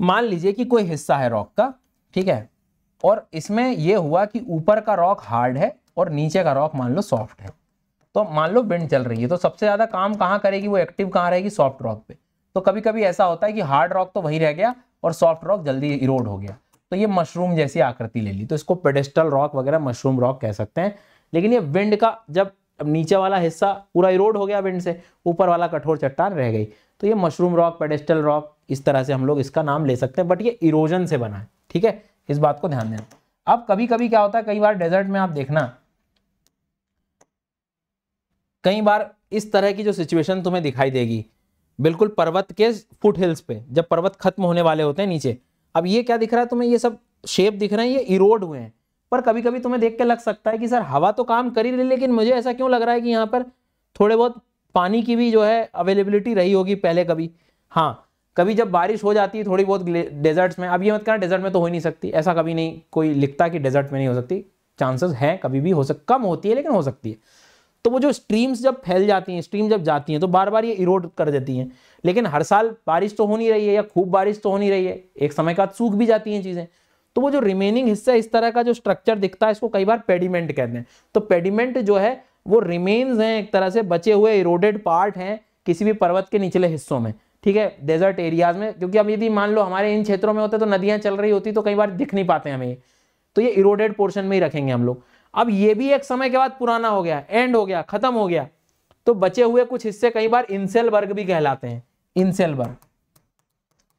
मान लीजिए कि कोई हिस्सा है रॉक का, ठीक है, और इसमें यह हुआ कि ऊपर का रॉक हार्ड है और नीचे का रॉक मान लो सॉफ्ट है। तो मान लो विंड चल रही है तो सबसे ज्यादा काम कहाँ करेगी, वो एक्टिव कहाँ रहेगी, सॉफ्ट रॉक पे। तो कभी कभी ऐसा होता है कि हार्ड रॉक तो वही रह गया और सॉफ्ट रॉक जल्दी इरोड हो गया, तो ये मशरूम जैसी आकृति ले ली, तो इसको पेडेस्टल रॉक वगैरह मशरूम रॉक कह सकते हैं। लेकिन ये विंड का जब नीचे वाला हिस्सा पूरा इरोड हो गया विंड से, ऊपर वाला कठोर चट्टान रह गई, तो ये मशरूम रॉक, पेडेस्टल रॉक, इस तरह से हम लोग इसका नाम ले सकते हैं। बट ये इरोजन से बना है, ठीक है, इस बात को ध्यान देना। अब कभी कभी क्या होता है, कई बार डेजर्ट में आप देखना, कई बार इस तरह की जो सिचुएशन तुम्हें दिखाई देगी, बिल्कुल पर्वत के फुट हिल्स पे, जब पर्वत खत्म होने वाले होते हैं नीचे, अब ये क्या दिख रहा है तुम्हें, ये सब शेप दिख रहे हैं, ये इरोड हुए हैं। पर कभी कभी तुम्हें देख के लग सकता है कि सर हवा तो काम कर ही रही, लेकिन मुझे ऐसा क्यों लग रहा है कि यहाँ पर थोड़े बहुत पानी की भी जो है अवेलेबिलिटी रही होगी पहले कभी। हाँ, कभी जब बारिश हो जाती है थोड़ी बहुत डेजर्ट्स में, अब ये मत कहना डेजर्ट में तो हो ही नहीं सकती, ऐसा कभी नहीं कोई लिखता कि डेजर्ट में नहीं हो सकती, चांसेस है कभी भी हो कम होती है लेकिन हो सकती है। तो वो जो स्ट्रीम्स जब फैल जाती हैं, स्ट्रीम जब जाती हैं तो बार बार ये इरोड कर देती हैं। लेकिन हर साल बारिश तो हो नहीं रही है या खूब बारिश तो हो नहीं रही है, एक समय के बाद सूख भी जाती हैं चीज़ें। तो वो जो रिमेनिंग हिस्सा इस तरह का जो स्ट्रक्चर दिखता है, इसको कई बार पेडिमेंट कहते हैं। तो पेडिमेंट जो है वो रिमेन्स हैं, एक तरह से बचे हुए इरोडेड पार्ट हैं किसी भी पर्वत के निचले हिस्सों में, ठीक है, डेजर्ट एरियाज में। क्योंकि अब यदि मान लो हमारे इन क्षेत्रों में होते तो नदियां चल रही होती तो कई बार दिख नहीं पाते हमें, तो ये इरोडेड पोर्शन में ही रखेंगे हम लोग। अब ये भी एक समय के बाद पुराना हो गया, एंड हो गया, खत्म हो गया, तो बचे हुए कुछ हिस्से कई बार इंसेलबर्ग भी कहलाते हैं। इंसेलबर्ग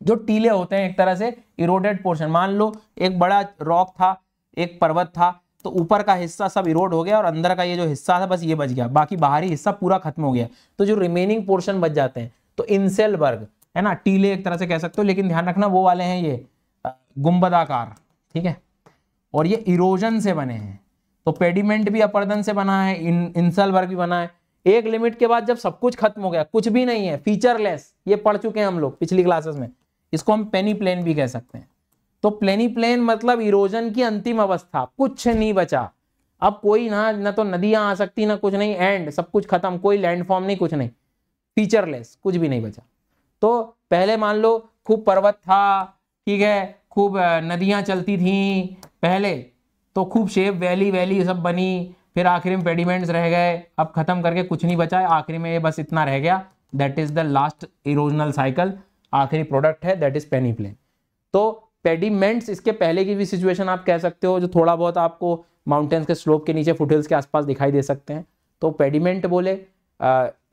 जो टीले होते हैं, एक तरह से इरोडेड पोर्शन। मान लो एक बड़ा रॉक था, एक पर्वत था, तो ऊपर का हिस्सा सब इरोड हो गया और अंदर का ये जो हिस्सा था बस ये बच गया, बाकी बाहरी हिस्सा पूरा खत्म हो गया, तो जो रिमेनिंग पोर्शन बच जाते हैं तो इंसेलबर्ग है ना, टीले एक तरह से कह सकते हो। लेकिन ध्यान रखना वो वाले हैं ये गुंबदाकार, ठीक है, और ये इरोजन से बने हैं। तो पेडिमेंट भी अपर्दन से बना है, इंसेलबर्ग भी बना है। एक लिमिट के बाद जब सब कुछ खत्म हो गया, कुछ भी नहीं है, फीचरलेस, ये पढ़ चुके हैं हम लोग पिछली क्लासेस में, इसको हम पेनी प्लेन भी कह सकते हैं। तो प्लेनी प्लेन मतलब इरोजन की अंतिम अवस्था, कुछ नहीं बचा, अब कोई ना तो नदियां आ सकती ना कुछ नहीं, एंड सब कुछ खत्म, कोई लैंडफॉर्म नहीं, कुछ नहीं, फीचरलेस, कुछ भी नहीं बचा। तो पहले मान लो खूब पर्वत था, ठीक है, खूब नदियां चलती थी पहले, तो खूब शेप वैली सब बनी, फिर आखिरी में पेडिमेंट्स रह गए, अब खत्म करके कुछ नहीं बचा है, आखिरी में ये बस इतना रह गया, that is the last erosional cycle, आखिरी प्रोडक्ट है, दैट इज पेनी प्लेन। तो पेडिमेंट्स इसके पहले की भी सिचुएशन आप कह सकते हो, जो थोड़ा बहुत आपको माउंटेन्स के स्लोप के नीचे, फुटहिल्स के आसपास दिखाई दे सकते हैं। तो पेडिमेंट बोले,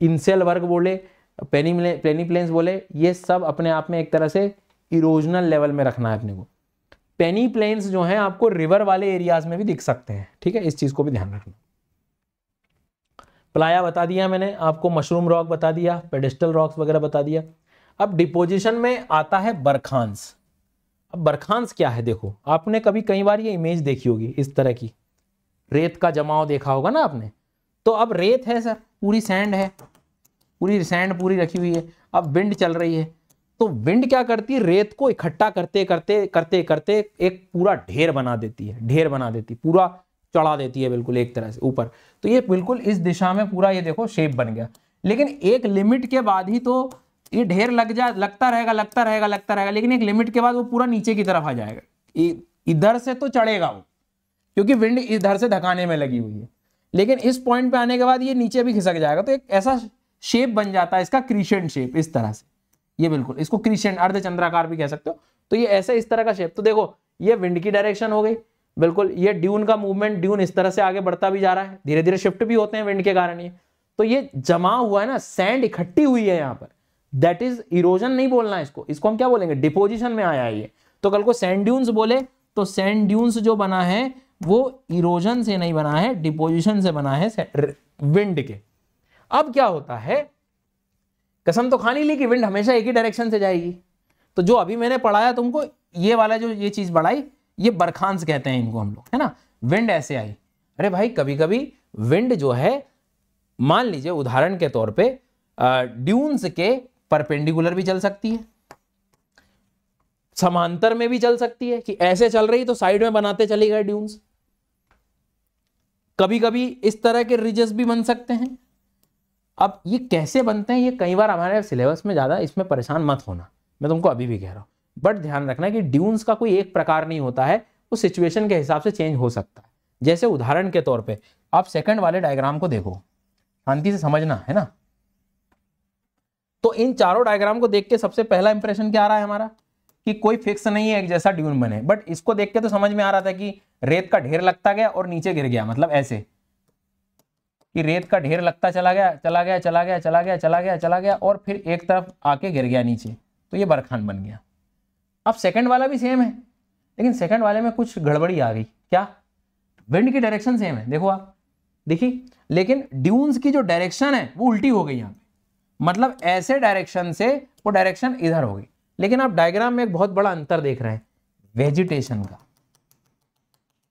इंसेलबर्ग बोले, पेनी प्लेन्स बोले, ये सब अपने आप में एक तरह से इरोजनल लेवल में रखना है अपने को। पेनी प्लेन्स जो हैं आपको रिवर वाले एरियाज में भी दिख सकते हैं, ठीक है, इस चीज को भी ध्यान रखना। प्लाया बता दिया मैंने आपको, मशरूम रॉक बता दिया, पेडेस्टल रॉक्स वगैरह बता दिया। अब डिपोजिशन में आता है बरखांस। अब बरखांस क्या है, देखो आपने कभी कई बार ये इमेज देखी होगी, इस तरह की रेत का जमाव देखा होगा ना आपने। तो अब रेत है सर, पूरी सैंड है, पूरी सैंड पूरी रखी हुई है, अब विंड चल रही है, तो विंड क्या करती है, रेत को इकट्ठा करते करते करते करते एक पूरा ढेर बना देती है, पूरा चढ़ा देती है बिल्कुल एक तरह से ऊपर। तो ये बिल्कुल इस दिशा में पूरा ये देखो शेप बन गया। लेकिन एक लिमिट के बाद ही तो ये ढेर लगता रहेगा, लेकिन एक लिमिट के बाद वो पूरा नीचे की तरफ आ जाएगा, इधर से तो चढ़ेगा वो, क्योंकि विंड इधर से धकाने में लगी हुई है, लेकिन इस पॉइंट पे आने के बाद ये नीचे भी खिसक जाएगा। तो एक ऐसा शेप बन जाता है इसका, क्रीसेंट शेप, इस तरह से, ये बिल्कुल इसको क्रीसेंट अर्धचंद्राकार भी कह सकते हो। तो ये ऐसे इस तरह का शेप। तो देखो ये विंड की डायरेक्शन हो गई, बिल्कुल ये ड्यून का मूवमेंट, ड्यून इस तरह से आगे बढ़ता भी जा रहा है, धीरे धीरे शिफ्ट भी होते हैं विंड के कारण ये। तो ये जमा हुआ है ना, सैंड इकट्ठी हुई है यहाँ पर, दैट इज इरोजन नहीं बोलना है इसको, इसको हम क्या बोलेंगे, डिपोजिशन में आया है ये। तो कल को सैंड ड्यून्स बोले तो सैंड ड्यून्स जो बना है वो इरोजन से नहीं बना है, डिपोजिशन से बना है विंड के। अब क्या होता है, कसम तो खानी ली कि विंड हमेशा एक ही डायरेक्शन से जाएगी। तो जो अभी मैंने पढ़ाया तुमको, ये वाला जो ये चीज बढ़ाई, ये बरखांस कहते हैं इनको हम लोग, है ना। विंड ऐसे आई, अरे भाई कभी कभी विंड जो है, मान लीजिए उदाहरण के तौर पे ड्यून्स के परपेंडिकुलर भी चल सकती है, समांतर में भी चल सकती है, कि ऐसे चल रही तो साइड में बनाते चले गए ड्यून्स। कभी कभी इस तरह के रिजेस भी बन सकते हैं। अब ये कैसे बनते हैं, ये कई बार हमारे सिलेबस में ज्यादा इसमें परेशान मत होना, मैं तुमको अभी भी कह रहा हूं, बट ध्यान रखना कि ड्यून्स का कोई एक प्रकार नहीं होता है, वो सिचुएशन के हिसाब से चेंज हो सकता है। जैसे उदाहरण के तौर पे आप सेकंड वाले डायग्राम को देखो, शांति से समझना है ना। तो इन चारों डायग्राम को देख के सबसे पहला इंप्रेशन क्या आ रहा है हमारा, कि कोई फिक्स नहीं है एक जैसा ड्यून बने। बट इसको देख के तो समझ में आ रहा था कि रेत का ढेर लगता गया और नीचे गिर गया, मतलब ऐसे कि रेत का ढेर लगता चला गया चला गया चला गया चला गया चला गया चला गया और फिर एक तरफ आके गिर गया नीचे, तो ये बरखान बन गया। अब सेकंड वाला भी सेम है, लेकिन सेकंड वाले में कुछ गड़बड़ी आ गई। क्या, विंड की डायरेक्शन सेम है, देखो आप देखिए, लेकिन ड्यून्स की जो डायरेक्शन है वो उल्टी हो गई यहाँ पे, मतलब ऐसे डायरेक्शन से वो डायरेक्शन इधर हो गई। लेकिन आप डायग्राम में एक बहुत बड़ा अंतर देख रहे हैं, वेजिटेशन का,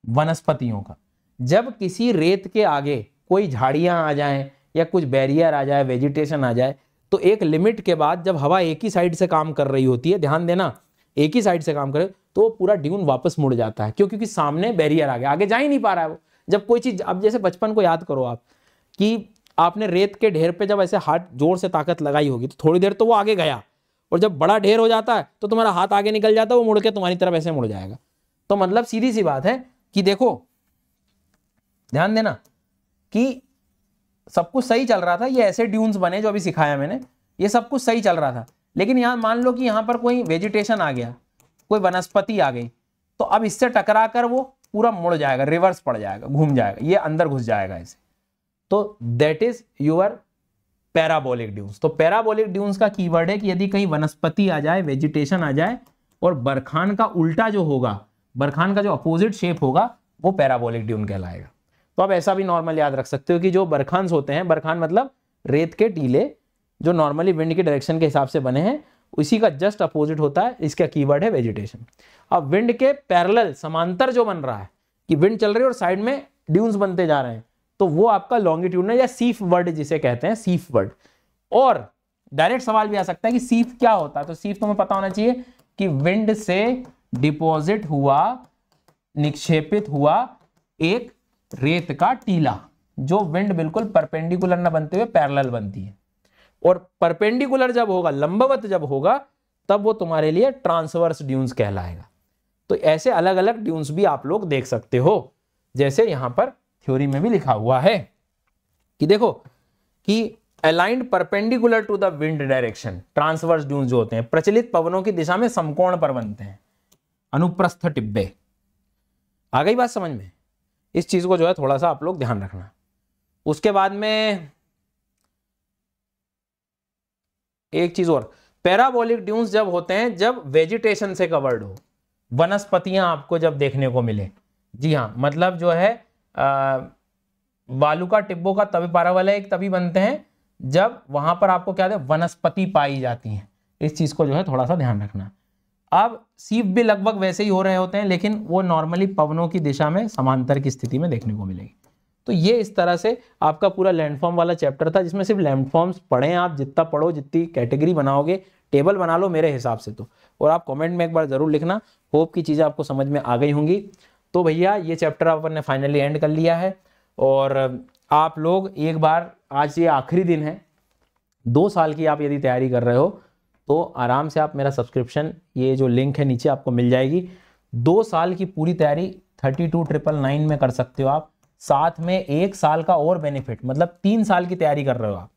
वनस्पतियों का। जब किसी रेत के आगे कोई झाड़ियां आ जाएं या कुछ बैरियर आ जाए, वेजिटेशन आ जाए, तो एक लिमिट के बाद जब हवा एक ही साइड से काम कर रही होती है, ध्यान देना, एक ही साइड से काम करे, तो वो पूरा ड्यून वापस मुड़ जाता है। क्यों? क्योंकि सामने बैरियर आ गया, आगे जा ही नहीं पा रहा है वो। जब कोई चीज, अब जैसे बचपन को याद करो आप, कि आपने रेत के ढेर पे जब ऐसे हाथ जोर से ताकत लगाई होगी तो थोड़ी देर तो वो आगे गया, और जब बड़ा ढेर हो जाता है तो तुम्हारा हाथ आगे निकल जाता है, वो मुड़ के तुम्हारी तरफ ऐसे मुड़ जाएगा। तो मतलब सीधी सी बात है कि देखो, ध्यान देना कि सब कुछ सही चल रहा था, ये ऐसे ड्यून्स बने जो अभी सिखाया मैंने, ये सब कुछ सही चल रहा था। लेकिन यहां मान लो कि यहां पर कोई वेजिटेशन आ गया, कोई वनस्पति आ गई, तो अब इससे टकरा कर वो पूरा मुड़ जाएगा, रिवर्स पड़ जाएगा, घूम जाएगा, ये अंदर घुस जाएगा ऐसे। तो that is your parabolic dunes. तो पैराबोलिक ड्यून्स का कीवर्ड है कि यदि कहीं वनस्पति आ जाए, वेजिटेशन आ जाए, और बरखान का उल्टा जो होगा, बरखान का जो अपोजिट शेप होगा, वो पैराबोलिक ड्यून कहलाएगा। तो आप ऐसा भी नॉर्मल याद रख सकते हो कि जो बरखान्स होते हैं, बरखान मतलब रेत के टीले जो नॉर्मली विंड के डायरेक्शन के हिसाब से बने हैं, उसी का जस्ट अपोजिट होता है, इसका कीवर्ड है वेजिटेशन। अब विंड के पैरेलल, समांतर जो बन रहा है, कि विंड चल रही है और साइड में ड्यून्स बनते जा रहे हैं, तो वो आपका लॉन्गिट्यूडनल या सीफ वर्ड जिसे कहते हैं, सीफ वर्ड। और डायरेक्ट सवाल भी आ सकता है कि सीफ क्या होता है, तो सीफ तुम्हें पता होना चाहिए कि विंड से डिपॉजिट हुआ, निक्षेपित हुआ एक रेत का टीला, जो विंड बिल्कुल परपेंडिकुलर न बनते हुए पैरेलल बनती है। और परपेंडिकुलर जब होगा, लंबवत जब होगा, तब वो तुम्हारे लिए ट्रांसवर्स ड्यून्स कहलाएगा। तो ऐसे अलग अलग ड्यून्स भी आप लोग देख सकते हो, जैसे यहां पर थ्योरी में भी लिखा हुआ है कि देखो कि aligned perpendicular to the wind direction, transverse dunes जो होते हैं प्रचलित पवनों की दिशा में समकोण पर बनते हैं, अनुप्रस्थ टिब्बे। आ गई बात समझ में? इस चीज को जो है थोड़ा सा आप लोग ध्यान रखना। उसके बाद में एक चीज और, पैराबोलिक ड्यून्स जब होते हैं जब वेजिटेशन से कवर्ड हो, वनस्पतियां आपको जब देखने को मिले। जी हाँ, मतलब जो है बालू का टिब्बों का तभी पैराबोलिक तभी बनते हैं जब वहां पर आपको क्या है, वनस्पति पाई जाती है। इस चीज को जो है थोड़ा सा ध्यान रखना। अब सीप भी लगभग वैसे ही हो रहे होते हैं, लेकिन वो नॉर्मली पवनों की दिशा में समांतर की स्थिति में देखने को मिलेगी। तो ये इस तरह से आपका पूरा लैंडफॉर्म वाला चैप्टर था, जिसमें सिर्फ लैंडफॉर्म्स पढ़ें आप, जितना पढ़ो, जितनी कैटेगरी बनाओगे, टेबल बना लो मेरे हिसाब से तो। और आप कमेंट में एक बार जरूर लिखना, होप की चीज़ें आपको समझ में आ गई होंगी। तो भैया ये चैप्टर अपन ने फाइनली एंड कर लिया है। और आप लोग एक बार, आज ये आखिरी दिन है, 2 साल की आप यदि तैयारी कर रहे हो तो आराम से आप मेरा सब्सक्रिप्शन, ये जो लिंक है नीचे आपको मिल जाएगी, 2 साल की पूरी तैयारी 32,999 में कर सकते हो आप, साथ में 1 साल का और बेनिफिट, मतलब 3 साल की तैयारी कर रहे हो आप,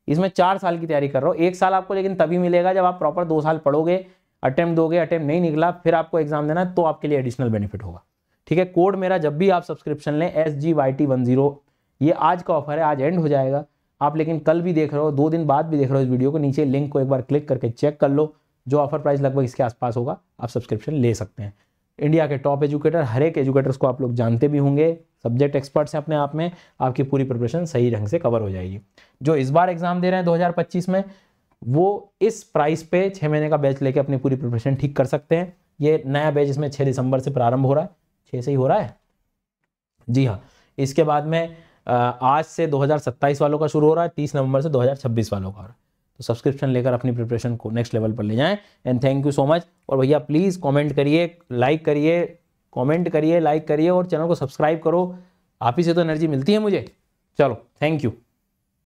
इसमें 4 साल की तैयारी कर रहे हो। 1 साल आपको लेकिन तभी मिलेगा जब आप प्रॉपर 2 साल पढ़ोगे, अटेम्प्ट दोगे, अटेम्प्ट नहीं निकला फिर आपको एग्जाम देना है, तो आपके लिए एडिशनल बेनिफिट होगा। ठीक है, कोड मेरा जब भी आप सब्सक्रिप्शन लें SGYT10, ये आज का ऑफर है, आज एंड हो जाएगा आप, लेकिन कल भी देख रहे हो, 2 दिन बाद भी देख रहे हो इस वीडियो को, नीचे लिंक को एक बार क्लिक करके चेक कर लो, जो ऑफर प्राइस लगभग इसके आसपास होगा, आप सब्सक्रिप्शन ले सकते हैं। इंडिया के टॉप एजुकेटर, हर एक एजुकेटर्स को आप लोग जानते भी होंगे, सब्जेक्ट एक्सपर्ट्स हैं अपने आप में, आपकी पूरी प्रिपरेशन सही ढंग से कवर हो जाएगी। जो इस बार एग्जाम दे रहे हैं 2025 में, वो इस प्राइस पे 6 महीने का बैच लेके अपनी पूरी प्रिपरेशन ठीक कर सकते हैं। ये नया बैच इसमें 6 दिसंबर से प्रारंभ हो रहा है, 6 से ही हो रहा है जी हाँ। इसके बाद में आज से 2027 वालों का शुरू हो रहा है, 30 नवंबर से 2026 वालों का हो रहा है। तो सब्सक्रिप्शन लेकर अपनी प्रिपरेशन को नेक्स्ट लेवल पर ले जाएं। And thank you so much. और भैया प्लीज़ कमेंट करिए, लाइक करिए, कमेंट करिए, लाइक करिए और चैनल को सब्सक्राइब करो, आप ही से तो एनर्जी मिलती है मुझे। चलो थैंक यू।